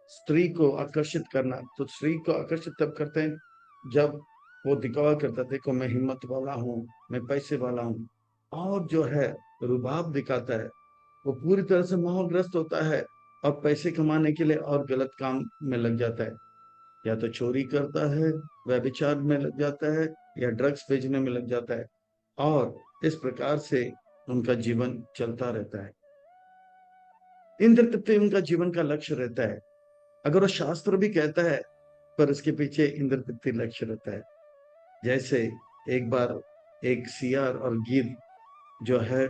स्त्री को आकर्षित करना। तो स्त्री को आकर्षित तब करते हैं जब वो दिखावा करता है, देखो मैं हिम्मत वाला हूँ, मैं पैसे वाला हूँ, और जो है रुबाब दिखाता है। वो पूरी तरह से मोहग्रस्त होता है, और पैसे कमाने के लिए और गलत काम में लग जाता है। या तो चोरी करता है, व्यभिचार में लग जाता है, या ड्रग्स बेचने में लग जाता है, और इस प्रकार से उनका जीवन चलता रहता है। इंद्र तृप्ति उनका जीवन का लक्ष्य रहता है। अगर वो शास्त्र भी कहता है, पर उसके पीछे इंद्र तृप्ति लक्ष्य रहता है। जैसे एक बार एक सियार और गिद्ध जो है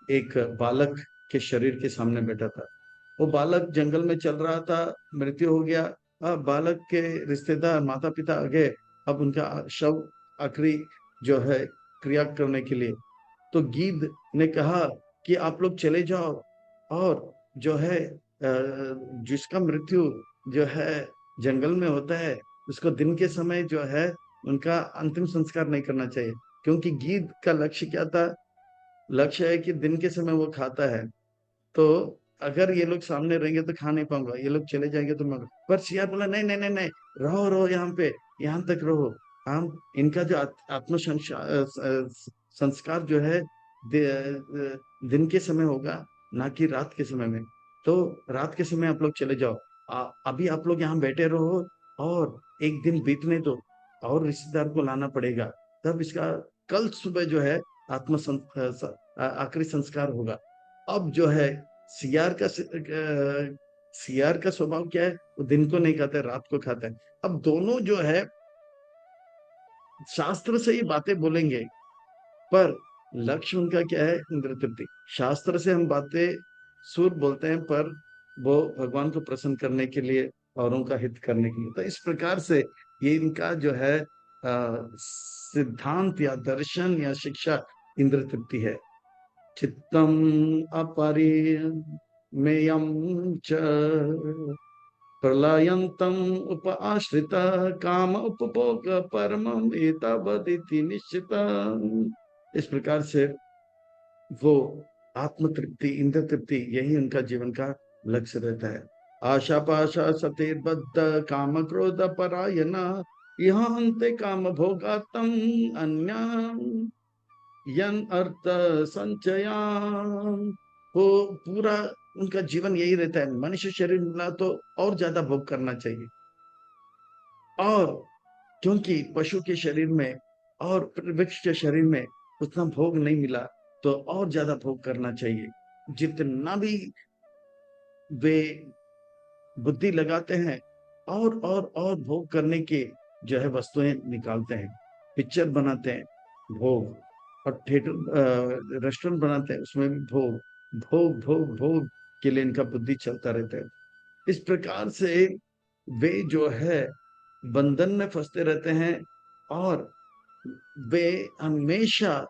एक बालक के शरीर के सामने बैठा था। वो बालक जंगल में चल रहा था, मृत्यु हो गया। अब बालक के रिश्तेदार माता पिता आ गए, अब उनका शव आखिरी जो है क्रिया करने के लिए, तो गीध ने कहा कि आप लोग चले जाओ और जो है जिसका मृत्यु जो है जंगल में होता है, उसको दिन के समय जो है उनका अंतिम संस्कार नहीं करना चाहिए। क्योंकि गीध का लक्ष्य क्या था? लक्ष्य है कि दिन के समय वो खाता है, तो अगर ये लोग सामने रहेंगे तो खा नहीं पाऊंगा, ये लोग चले जाएंगे तो मैं। पर सियार बोला नहीं नहीं नहीं नहीं, रहो रहो यहाँ पे, यहाँ तक रहो। हम इनका जो आत्म संस्कार जो है दिन के समय होगा, ना कि रात के समय में। तो रात के समय आप लोग चले जाओ, अभी आप लोग यहाँ बैठे रहो और एक दिन बीतने दो, और रिश्तेदार को लाना पड़ेगा, तब इसका कल सुबह जो है आखिरी संस्कार होगा। अब जो है सियार का सियार का स्वभाव क्या है? वो दिन को नहीं खाता है, रात को खाता है। अब दोनों जो है शास्त्र से ही बातें बोलेंगे, पर लक्ष्य उनका क्या है? इंद्र तृप्ति। शास्त्र से हम बातें सूर बोलते हैं, पर वो भगवान को प्रसन्न करने के लिए, औरों का हित करने के लिए। तो इस प्रकार से ये इनका जो है सिद्धांत या दर्शन या शिक्षा इंद्र तृप्ति है। चित्तम अपरिमेयं च प्रलयन्तम उप आश्रित काम उपभोग परमम एतावदिति निश्चित। इस प्रकार से वो आत्म तृप्ति, इंद्र तृप्ति, यही उनका जीवन का लक्ष्य रहता है। आशा पाशा सतेर्बद्ध काम क्रोध परायण यहाँ अंते काम भोगातम अन्य यन अर्थ संचयान। वो पूरा उनका जीवन यही रहता है, मनुष्य शरीर मिला तो और ज्यादा भोग करना चाहिए, और क्योंकि पशु के शरीर में और वृक्ष के शरीर में उतना भोग नहीं मिला, तो और ज्यादा भोग करना चाहिए। जितना भी वे बुद्धि लगाते हैं, और भोग करने के जो है वस्तुएं निकालते हैं। पिक्चर बनाते हैं, भोग। और थिएटर रेस्टोरेंट बनाते हैं, उसमें भी भोग, भोग भोग भोग के लिए इनका बुद्धि चलता रहता है। इस प्रकार से वे जो है बंधन में फंसते रहते हैं, और वे हमेशा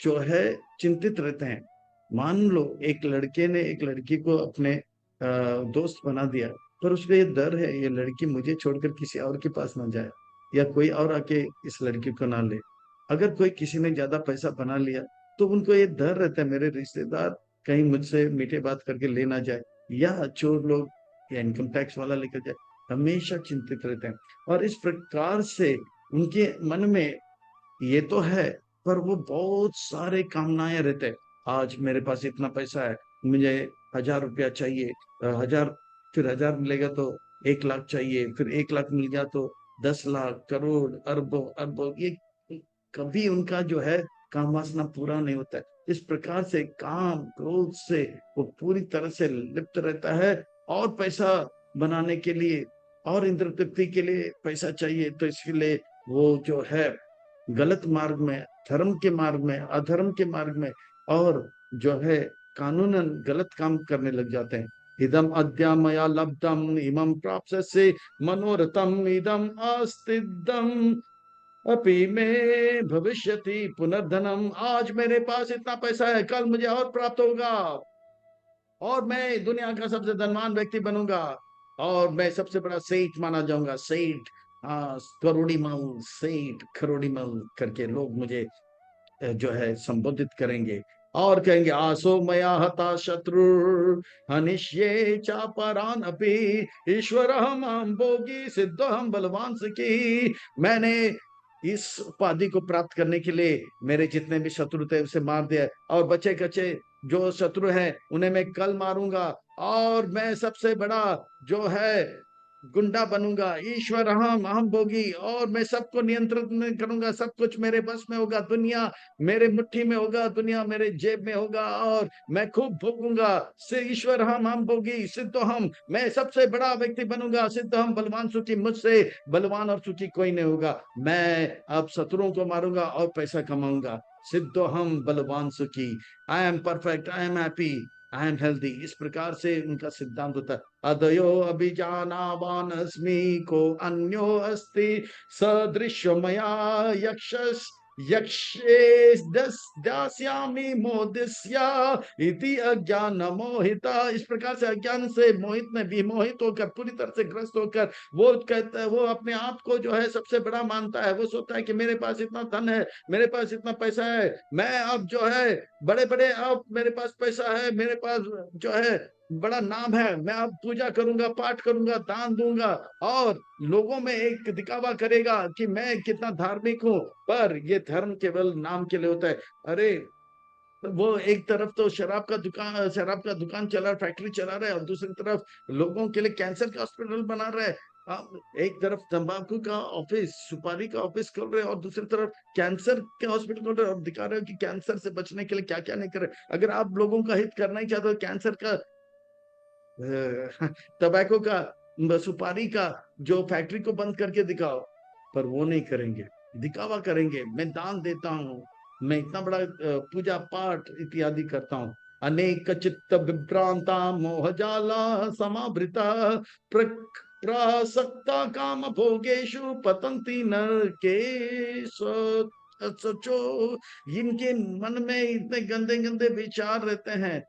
जो है चिंतित रहते हैं। मान लो एक लड़के ने एक लड़की को अपने दोस्त बना दिया, पर उसको ये डर है ये लड़की मुझे छोड़कर किसी और के पास ना जाए, या कोई और आके इस लड़की को ना ले। अगर कोई किसी ने ज्यादा पैसा बना लिया, तो उनको ये डर रहता है मेरे रिश्तेदार कहीं मुझसे मीठे बात करके ले ना जाए, या चोर लोग या इनकम टैक्स वाला लेकर जाए। हमेशा चिंतित रहते हैं, और इस प्रकार से उनके मन में ये तो है, पर वो बहुत सारे कामनाएं रहते हैं। आज मेरे पास इतना पैसा है, मुझे 1,000 रुपया चाहिए, 1,000, फिर 1,000 मिलेगा तो 1 लाख चाहिए, फिर 1 लाख मिल गया तो 10 लाख, करोड़, अरबों अरबों। ये कभी उनका जो है काम वासना पूरा नहीं होता है। इस प्रकार से काम क्रोध से वो पूरी तरह से लिप्त रहता है, और पैसा बनाने के लिए और इंद्र तृप्ति के लिए पैसा चाहिए, तो इसके लिए वो जो है गलत मार्ग में, धर्म के मार्ग में, अधर्म के मार्ग में, और जो है कानूनन गलत काम करने लग जाते हैं। इदम अद्य मया लब्धम इमं प्राप्स्ये मनोरथम इदम अस्तिदम अपि में भविष्यति पुनर्धनम। आज मेरे पास इतना पैसा है, कल मुझे और प्राप्त होगा, और मैं दुनिया का सबसे धनवान व्यक्ति बनूंगा, और मैं सबसे बड़ा सेठ माना जाऊंगा। सेठ, हाँ, करोड़ी मल सेठ, करोड़ी मल करके लोग मुझे जो है संबोधित करेंगे, और कहेंगे आसो मया हता शत्रु हनिष्ये चापरान अपि ईश्वर हम भोगी सिद्ध हम बलवान की। मैंने इस उपाधि को प्राप्त करने के लिए मेरे जितने भी शत्रु थे उसे मार दिया, और बचे कचे जो शत्रु हैं उन्हें मैं कल मारूंगा, और मैं सबसे बड़ा जो है गुंडा बनूंगा। ईश्वर हम भोगी, और मैं सबको नियंत्रित करूंगा, सब कुछ मेरे बस में होगा, दुनिया मेरे मुट्ठी में होगा, दुनिया मेरे जेब में होगा, और मैं खूब भोगूंगा। से ईश्वर हम भोगी सिद्ध हम, मैं सबसे बड़ा व्यक्ति बनूंगा, सिद्ध हम बलवान सुखी, मुझसे बलवान और सुखी कोई नहीं होगा। मैं अब शत्रुओं को मारूंगा और पैसा कमाऊंगा। सिद्ध हम बलवान सुखी, I am perfect, I am happy. I am healthy. इस प्रकार से उनका सिद्धांत होता है। अदयो अभिजानावान अस्मि को अन्यो अस्ति सदृश्य मया यक्ष यक्षे दास्यामि मोदिष्या इति अज्ञान मोहिता। इस प्रकार से अज्ञान से मोहित में विमोहित होकर, पूरी तरह से ग्रस्त होकर, वो कहता है, वो अपने आप को जो है सबसे बड़ा मानता है। वो सोचता है कि मेरे पास इतना धन है, मेरे पास इतना पैसा है, मैं अब जो है बड़े बड़े, अब मेरे पास पैसा है, मेरे पास जो है बड़ा नाम है, मैं अब पूजा करूंगा, पाठ करूंगा, दान दूंगा, और लोगों में एक दिखावा करेगा कि मैं कितना धार्मिक हूं। पर ये धर्म केवल नाम के लिए होता है। अरे, वो एक तरफ तो शराब का दुकान चला, फैक्ट्री चला रहा है, और दूसरी तरफ लोगों के लिए कैंसर का हॉस्पिटल बना रहा है। आप एक तरफ तंबाकू का ऑफिस, सुपारी का ऑफिस खोल रहे हैं, और दूसरी तरफ कैंसर के हॉस्पिटल खोल रहे हैं, और दिखा रहे हो कि कैंसर से बचने के लिए क्या क्या नहीं कर रहे। अगर आप लोगों का हित करना ही चाहते हो, कैंसर का, तंबाकू का, सुपारी का जो फैक्ट्री को बंद करके दिखाओ। पर वो नहीं करेंगे, दिखावा करेंगे, मैं दान देता हूँ, मैं इतना बड़ा पूजा पाठ इत्यादि करता हूँ। अनेक चित्त विभ्रांता मोहजाला समावृता प्रसक्ता काम भोगेशु पतंती नरके सचो। इनके मन में इतने गंदे गंदे विचार रहते हैं,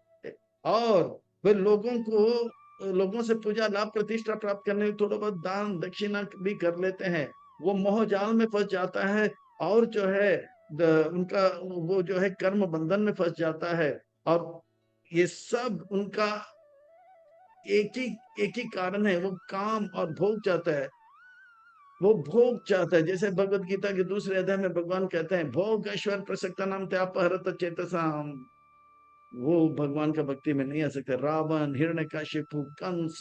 और वे लोगों से पूजा लाभ प्रतिष्ठा प्राप्त करने में थोड़ा बहुत दान दक्षिणा भी कर लेते हैं। वो मोह जाल में फंस जाता है, और जो है उनका वो जो है कर्म बंधन में फंस जाता है। और ये सब उनका एक ही कारण है, वो काम और भोग चाहता है। वो भोग चाहता है। जैसे भगवत गीता के दूसरे अध्याय में भगवान कहते हैं, भोग ऐश्वर्य प्रसक्ता नाम त्यापहरत चेतसा। वो भगवान का भक्ति में नहीं आ सकते। रावण, हिरण्यकशिपु, कंस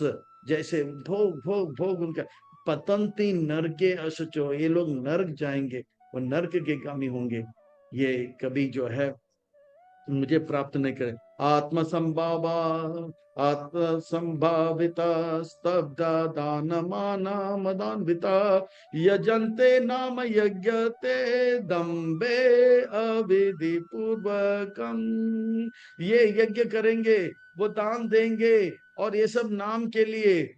जैसे भोग भोग भोग उनका। पतंती नरके असचो, ये लोग नरक जाएंगे, वो नरक के गामी होंगे। ये कभी जो है मुझे प्राप्त नहीं करे। आत्म संभावा आत्म संभाविता स्तब्धा दान माना मदान्विता यजन्ते नाम यज्ञते दम्बे अविधि पूर्वकम। ये यज्ञ करेंगे, वो दान देंगे, और ये सब नाम के लिए।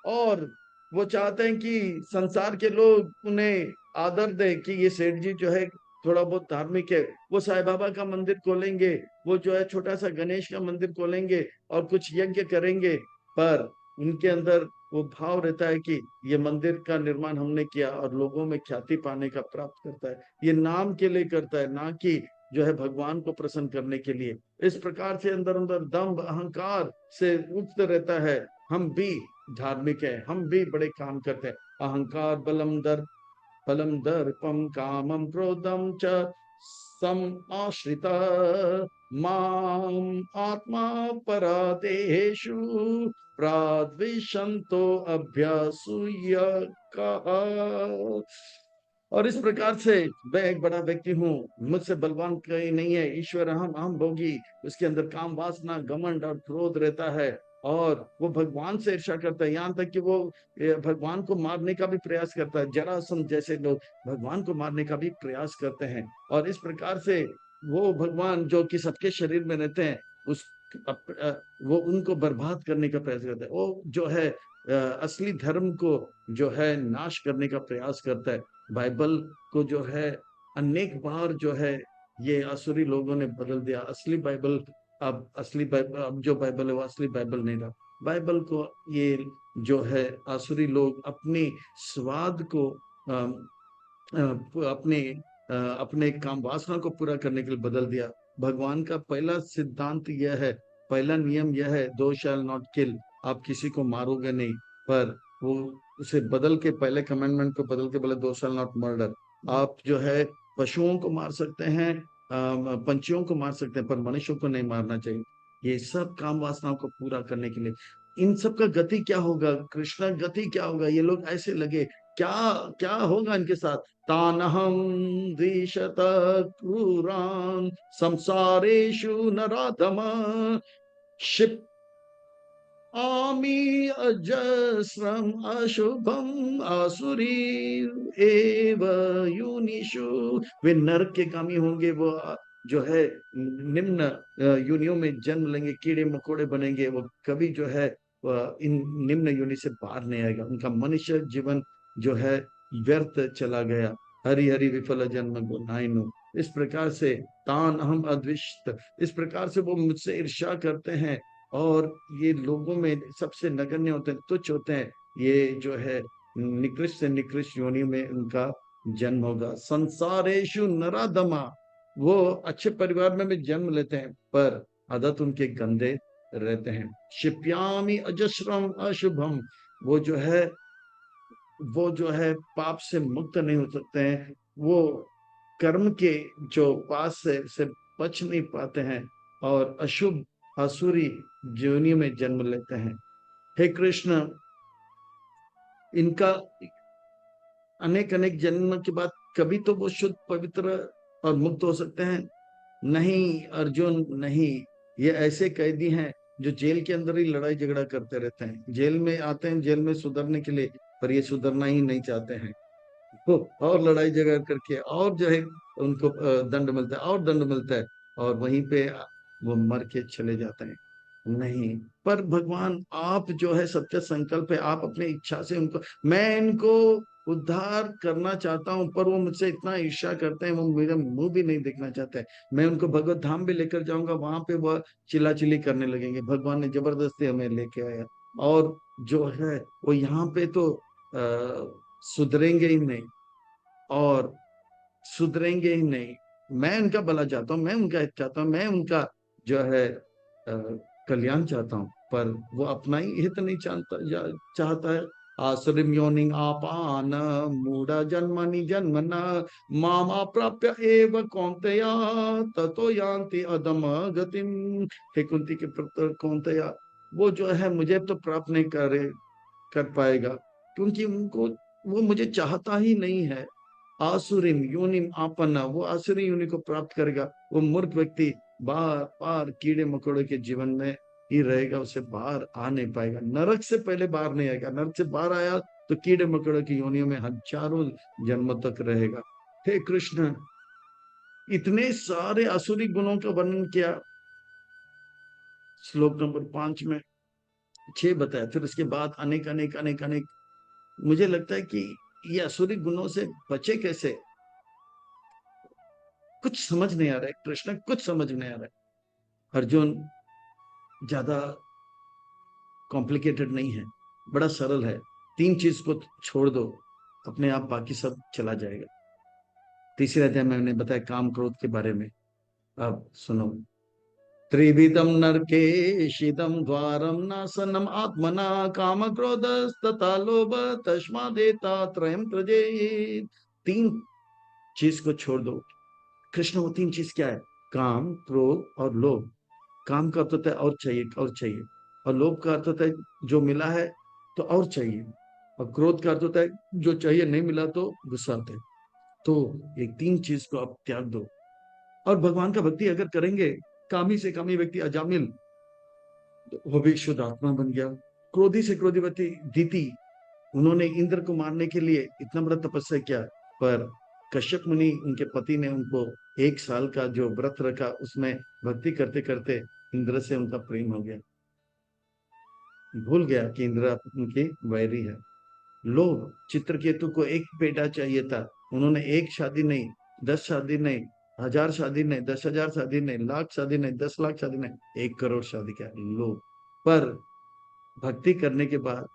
और वो चाहते हैं कि संसार के लोग उन्हें आदर दें कि ये सेठ जी जो है थोड़ा बहुत धार्मिक है। वो साईं बाबा का मंदिर खोलेंगे, वो जो है छोटा सा गणेश का मंदिर खोलेंगे, और कुछ यज्ञ करेंगे। पर उनके अंदर वो भाव रहता है कि ये मंदिर का निर्माण हमने किया, और लोगों में ख्याति पाने का प्राप्त करता है। ये नाम के लिए करता है, ना कि जो है भगवान को प्रसन्न करने के लिए। इस प्रकार से अंदर अंदर दंभ अहंकार से युक्त रहता है। हम भी धार्मिक है, हम भी बड़े काम करते हैं। अहंकार बलम दर्पम कामम क्रोधम च सम आश्रिता माम आत्मा परादेषु प्राद्विषंतो अभ्यासूय कहा। और इस प्रकार से मैं एक बड़ा व्यक्ति हूँ, मुझसे बलवान कोई नहीं है, ईश्वर हम भोगी। उसके अंदर काम वासना घमंड और क्रोध रहता है, और वो भगवान से ईर्ष्या करता है। यहाँ तक कि वो भगवान को मारने का भी प्रयास करता है। जरासंध जैसे लोग भगवान को मारने का भी प्रयास करते हैं। और इस प्रकार से वो भगवान जो कि सबके शरीर में रहते हैं, उस वो उनको बर्बाद करने का प्रयास करता है। वो जो है असली धर्म को जो है नाश करने का प्रयास करता है। बाइबल को जो है अनेक बार जो है ये असुरी लोगों ने बदल दिया। असली बाइबल, अब जो बाइबल है वो असली बाइबल नहीं रहा। बाइबल को ये जो है आसुरी लोग अपने स्वाद को अपने अपने काम वासना को पूरा करने के लिए बदल दिया। भगवान का पहला सिद्धांत यह है, पहला नियम यह है, दो शैल नॉट किल, आप किसी को मारोगे नहीं। पर वो उसे बदल के, पहले कमेंडमेंट को बदल के बोले दो शैल नॉट मर्डर। आप जो है पशुओं को मार सकते हैं, पंछियों को मार सकते हैं, पर मनुष्यों को नहीं मारना चाहिए। ये सब काम वासनाओं को पूरा करने के लिए। इन सब का गति क्या होगा, कृष्ण गति क्या होगा, ये लोग ऐसे लगे, क्या क्या होगा इनके साथ। तानहं द्विशत क्रूरान् संसारेषु नराधम क्षिप् आमी अजस्रम अशुभम आसुरी एव योनिषु। वे नरक के गामी होंगे, वो जो है निम्न योनियों में जन्म लेंगे, कीड़े मकोड़े बनेंगे, वो कभी जो है इन निम्न योनि से बाहर नहीं आएगा। उनका मनुष्य जीवन जो है व्यर्थ चला गया। हरि हरि विफल जन्म गुनाइनो, इस प्रकार से तान अहम अद्विष्ट, इस प्रकार से वो मुझसे ईर्ष्या करते हैं। और ये लोगों में सबसे नगण्य होते हैं, तुच्छ होते हैं। ये जो है निकृष्ट से निकृष्ट योनि में उनका जन्म होगा। संसारेशु नराधमा, वो अच्छे परिवार में भी जन्म लेते हैं पर आदत उनके गंदे रहते हैं। क्षिप्यामि अजस्रम अशुभम, वो जो है वो जो है पाप से मुक्त नहीं हो सकते हैं। वो कर्म के जो पास से बच नहीं पाते हैं और अशुभ आसुरी योनि में जन्म लेते हैं। हे कृष्ण, इनका अनेक अनेक जन्म के बाद कभी तो वो शुद्ध पवित्र और मुक्त हो सकते हैं? नहीं अर्जुन, नहीं। ये ऐसे कैदी हैं जो जेल के अंदर ही लड़ाई झगड़ा करते रहते हैं। जेल में आते हैं जेल में सुधरने के लिए, पर ये सुधरना ही नहीं चाहते हैं। तो और लड़ाई झगड़ा करके और जो है उनको दंड मिलता है और दंड मिलता है, और वहीं पे वो मर के चले जाते हैं। नहीं, पर भगवान आप जो है सत्य संकल्प है, आप अपनी इच्छा से उनको, मैं इनको उद्धार करना चाहता हूं, पर वो मुझसे इतना ईर्ष्या करते हैं, वो मेरा मुंह भी नहीं देखना चाहते हैं। मैं उनको भगवत धाम भी लेकर जाऊंगा, वहां पे वह चिल्लाचिल्ली करने लगेंगे। भगवान ने जबरदस्ती हमें लेके आया, और जो है वो यहाँ पे तो सुधरेंगे ही नहीं, और सुधरेंगे ही नहीं। मैं उनका भला चाहता हूँ, मैं उनका हित चाहता हूँ, मैं उनका जो है कल्याण चाहता हूँ, पर वो अपना ही हित नहीं चाहता है। आसुरीम योनिं आपान मूढ़ा जन्मनि जन्मना माम अप्राप्य एव कौन्तेय ततो यान्ति अधम गतिम। हे कुंती के पुत्र कौन्तेय, वो जो है मुझे तो प्राप्त नहीं कर पाएगा, क्योंकि उनको, वो मुझे चाहता ही नहीं है। आसुरीम योनिम आपन्ना, वो आसुरी योनि को प्राप्त करेगा। वो मूर्ख व्यक्ति बार बार कीड़े मकोड़े के जीवन में ही रहेगा, उसे बाहर आ नहीं पाएगा। नरक से पहले बाहर नहीं आएगा, नरक से बाहर आया तो कीड़े मकोड़े की योनियों में हजारों जन्म तक रहेगा। हे कृष्ण, इतने सारे आसुरी गुणों का वर्णन किया श्लोक नंबर 5 में, 6 बताया, फिर उसके बाद अनेक अनेक अनेक अनेक। मुझे लगता है कि ये आसुरी गुणों से बचे कैसे, कुछ समझ नहीं आ रहा है कृष्ण, कुछ समझ नहीं आ रहा है। अर्जुन, ज्यादा कॉम्प्लिकेटेड नहीं है, बड़ा सरल है। 3 चीज को छोड़ दो, अपने आप बाकी सब चला जाएगा। तीसरे अध्याय में मैंने बताया काम क्रोध के बारे में। अब सुनो, त्रिविधम नरकेशिदम द्वारम नासनम आत्मना काम क्रोध तथा लोभ तस्मादेता त्रयम त्यजेत। 3 चीज को छोड़ दो। कृष्ण, वो 3 चीज क्या है? काम, क्रोध और लोभ। काम का अर्थ होता है और चाहिए और चाहिए, और लोभ का अर्थ होता है जो मिला है तो और चाहिए, और क्रोध का अर्थ होता है जो चाहिए नहीं मिला तो गुस्सा आता है। तो ये 3 चीज को आप त्याग दो, और भगवान का भक्ति अगर करेंगे, कामी से कामी व्यक्ति अजामिल, तो वो भी शुद्ध आत्मा बन गया। क्रोधी से क्रोधी व्यक्ति दीति, उन्होंने इंद्र को मारने के लिए इतना बड़ा तपस्या किया, पर कश्यप मुनि उनके पति ने उनको 1 साल का जो व्रत रखा, उसमें भक्ति करते करते इंद्र से उनका प्रेम हो गया, भूल गया कि इंद्र उनकी वैरी है। लोभ, चित्रकेतु को एक बेटा चाहिए था, उन्होंने 1 शादी नहीं, 10 शादी नहीं, 1000 शादी नहीं, 10,000 शादी नहीं, लाख शादी नहीं, 10 लाख शादी नहीं, 1 करोड़ शादी किया। लोभ, पर भक्ति करने के बाद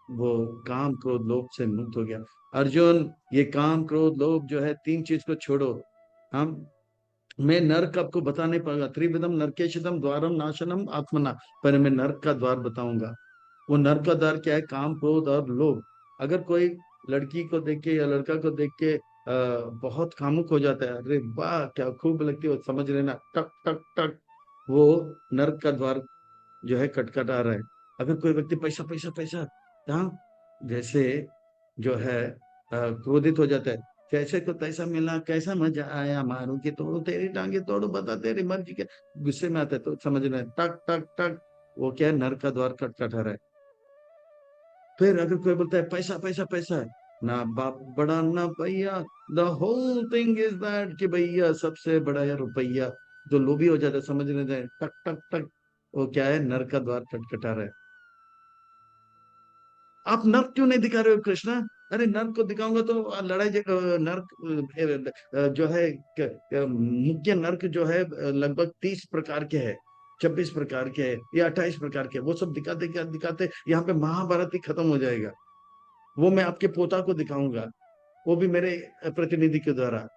वो काम क्रोध लोभ से मुक्त हो गया। अर्जुन, ये काम क्रोध लोभ जो है, 3 चीज को छोड़ो। हम, मैं नर्क आपको बता नहीं पाऊंगा। त्रिविधम नरकेशितम द्वारम नाशनम आत्मना, पर मैं नर्क का द्वार बताऊंगा। वो नर्क का द्वार क्या है? काम क्रोध और लोभ। अगर कोई लड़की को देख के या लड़का को देख के बहुत कामुक हो जाता है, अरे वाह क्या खूब लगती है, वो समझ लेना टक टक टक, वो नर्क का द्वार जो है खटखटा रहा है। अगर कोई व्यक्ति पैसा पैसा पैसा, हाँ, जैसे जो है क्रोधित हो जाता है, कैसे को तैसा मिला, कैसा मजा आया, मारू की तोड़ू तेरी टांगे तोड़ू, बता तेरी मर्जी क्या। गुस्से में आता है तो समझना है टक टक टक, वो क्या है? नर का द्वार खटखटा रहा है। फिर अगर कोई बोलता है पैसा पैसा पैसा है, ना बाप बड़ा ना भैया, the whole thing is that कि भैया सबसे बड़ा है रुपया। जो लोभी हो जाता है, समझ नहीं जाए, टक टक टक, वो क्या है, नर का द्वार खटखटा रहा है। आप नर्क क्यों नहीं दिखा रहे हो कृष्णा? अरे नर्क को दिखाऊंगा तो लड़ाई नर्क जो है मुख्य नर्क जो है लगभग 30 प्रकार के हैं, 26 प्रकार के हैं या 28 प्रकार के हैं। वो सब दिखाते क्या दिखाते, यहाँ पे महाभारत ही खत्म हो जाएगा। वो मैं आपके पोता को दिखाऊंगा, वो भी मेरे प्रतिनिधि के द्वारा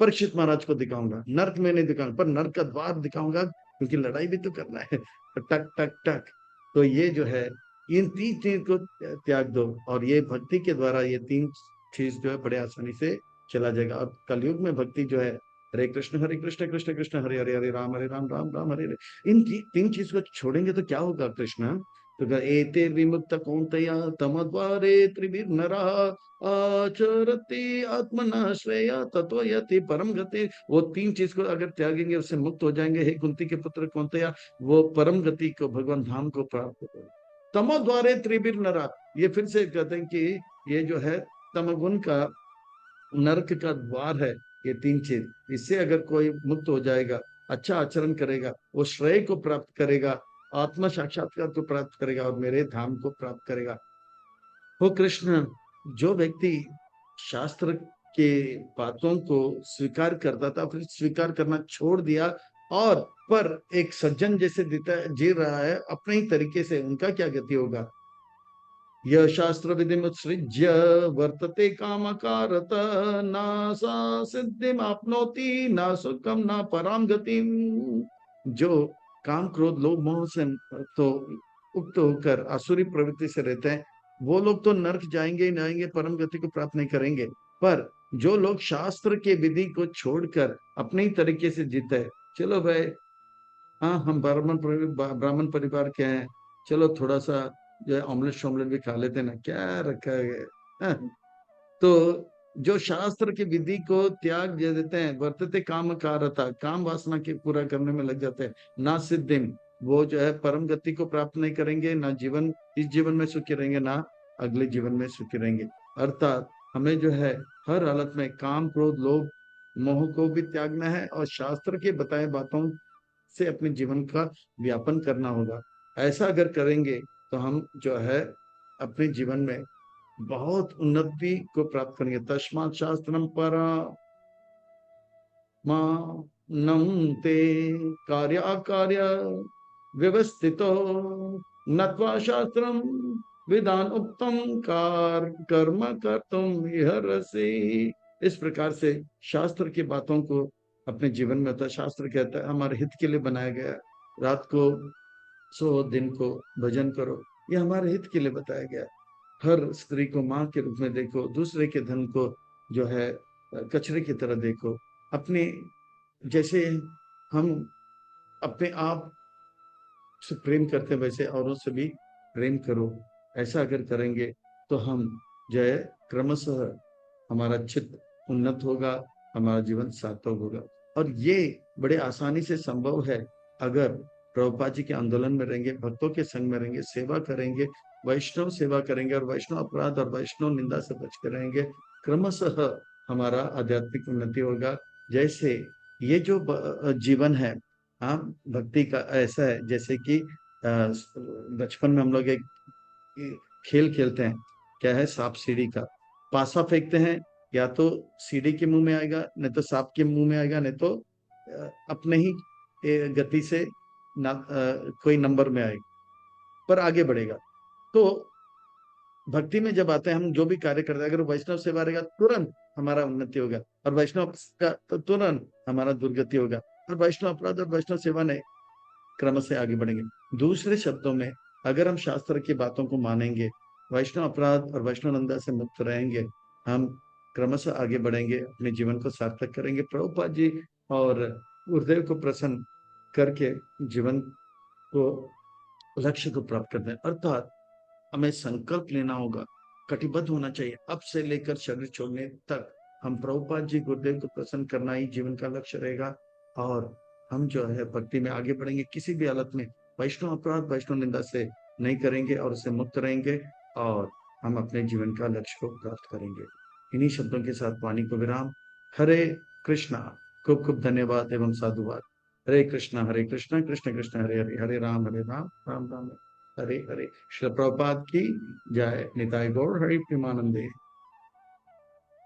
परीक्षित महाराज को दिखाऊंगा। नर्क में नहीं दिखाऊंगा, पर नर्क का द्वार दिखाऊंगा, क्योंकि लड़ाई भी तो करना है। टक टक टक। तो ये जो है, इन तीन चीज को त्याग दो, और ये भक्ति के द्वारा ये तीन चीज जो है बड़े आसानी से चला जाएगा। और कलयुग में भक्ति जो है, हरे कृष्ण कृष्ण कृष्ण हरे हरे, हरे राम राम राम हरे हरे, इन तीन चीज को छोड़ेंगे तो क्या होगा कृष्ण? तो एते विमुक्त कौन्तेय तमद्वारे त्रिभिर्नरा आचरति आत्मना श्रेय तत्व यति परम गति। वो तीन चीज को अगर त्यागेंगे, उससे मुक्त हो जाएंगे। हे कुंती के पुत्र कौन्तेय, वो परम गति को, भगवान धाम को प्राप्त करो। तमो द्वारे त्रिभिर नरा, ये फिर से कहते हैं कि ये जो है तमगुण का, नरक का द्वार है, ये तीन चीज। इससे अगर कोई मुक्त हो जाएगा, अच्छा आचरण करेगा, वो श्रेय को प्राप्त करेगा, आत्म साक्षात्कार को प्राप्त करेगा, और मेरे धाम को प्राप्त करेगा। हो कृष्ण, जो व्यक्ति शास्त्र के बातों को स्वीकार करता था, फिर स्वीकार करना छोड़ दिया, और पर एक सज्जन जैसे जी रहा है अपने ही तरीके से, उनका क्या गति होगा? यह शास्त्र विधि मुत्सृज्य वर्तते कामकारत, ना सा सिद्धिम आपनोति ना सुखम ना पराम गतिम। जो काम क्रोध लोभ मोह से तो उक्त होकर आसुरी प्रवृत्ति से रहते हैं, वो लोग तो नरक जाएंगे ही जाएंगे, परम गति को प्राप्त नहीं करेंगे। पर जो लोग शास्त्र के विधि को छोड़कर अपने ही तरीके से जीते हैं, चलो भाई, हाँ हम ब्राह्मण परिवार के हैं, चलो थोड़ा सा जो है ऑमलेट शॉमलेट भी खा लेते ना, क्या रखा है। हाँ, तो जो शास्त्र की विधि को त्याग दे देते हैं, वर्तते काम कारता, काम वासना के पूरा करने में लग जाते हैं, ना सिद्धिम, वो जो है परम गति को प्राप्त नहीं करेंगे, ना जीवन, इस जीवन में सुखी रहेंगे, ना अगले जीवन में सुखी रहेंगे। अर्थात हमें जो है हर हालत में काम क्रोध लोभ मोह को भी त्यागना है, और शास्त्र के बताए बातों से अपने जीवन का व्यापन करना होगा। ऐसा अगर करेंगे तो हम जो है अपने जीवन में बहुत उन्नति को प्राप्त करेंगे। तस्मात् शास्त्रम परमाणं ते कार्याकार्य व्यवस्थितो नत्वा शास्त्रम विधान उत्तम कार कर्म कर्तुम इहरसि। इस प्रकार से शास्त्र की बातों को अपने जीवन में होता है। शास्त्र कहता है हमारे हित के लिए बनाया गया। रात को सो, दिन को भजन करो, ये हमारे हित के लिए बताया गया। हर स्त्री को माँ के रूप में देखो, दूसरे के धन को जो है कचरे की तरह देखो। अपने जैसे हम अपने आप से प्रेम करते हैं, वैसे औरों से भी प्रेम करो। ऐसा अगर करेंगे तो हम जो है क्रमशः हमारा चित्त उन्नत होगा, हमारा जीवन सार्थक होगा। और ये बड़े आसानी से संभव है अगर प्रभुपाद जी के आंदोलन में रहेंगे, भक्तों के संग में रहेंगे, सेवा करेंगे, वैष्णव सेवा करेंगे, और वैष्णव अपराध और वैष्णव निंदा से बच कर रहेंगे। क्रमशः हमारा आध्यात्मिक उन्नति होगा। जैसे ये जो जीवन है, हाँ, भक्ति का ऐसा है जैसे कि बचपन में हम लोग एक खेल खेलते हैं, क्या है, सांप सीढ़ी का। पासा फेंकते हैं, या तो सीढ़ी के मुंह में आएगा, नहीं तो सांप के मुंह में आएगा, नहीं तो अपने ही गति से कोई नंबर में आएगा, पर आगे बढ़ेगा। तो भक्ति में जब आते हैं, हम जो भी कार्य करते हैं, अगर वैष्णव सेवा रहेगा तुरंत हमारा उन्नति होगा, और वैष्णव का तो तुरंत हमारा दुर्गति होगा। और वैष्णव अपराध और वैष्णव सेवा ने क्रम से आगे बढ़ेंगे। दूसरे शब्दों में, अगर हम शास्त्र की बातों को मानेंगे, वैष्णव अपराध और वैष्णव निंदा से मुक्त रहेंगे, हम क्रमशः आगे बढ़ेंगे, अपने जीवन को सार्थक करेंगे, प्रभुपाद जी और गुरुदेव को प्रसन्न करके जीवन को, लक्ष्य को प्राप्त करते हैं। अर्थात हमें संकल्प लेना होगा, कटिबद्ध होना चाहिए, अब से लेकर शरीर छोड़ने तक हम प्रभुपाद जी गुरुदेव को प्रसन्न करना ही जीवन का लक्ष्य रहेगा। और हम जो है भक्ति में आगे बढ़ेंगे, किसी भी हालत में वैष्णव अपराध वैष्णव निंदा से नहीं करेंगे, और उससे मुक्त रहेंगे। और हम अपने जीवन का लक्ष्य को प्राप्त करेंगे। इन्हीं शब्दों के साथ वाणी को विराम। हरे कृष्णा। खूब खूब धन्यवाद एवं साधुवाद। हरे कृष्णा कृष्ण कृष्ण हरे हरे, हरे राम राम राम हरे हरे। श्री प्रभुपाद की जय। निताई गौर हरि प्रेमानंदे।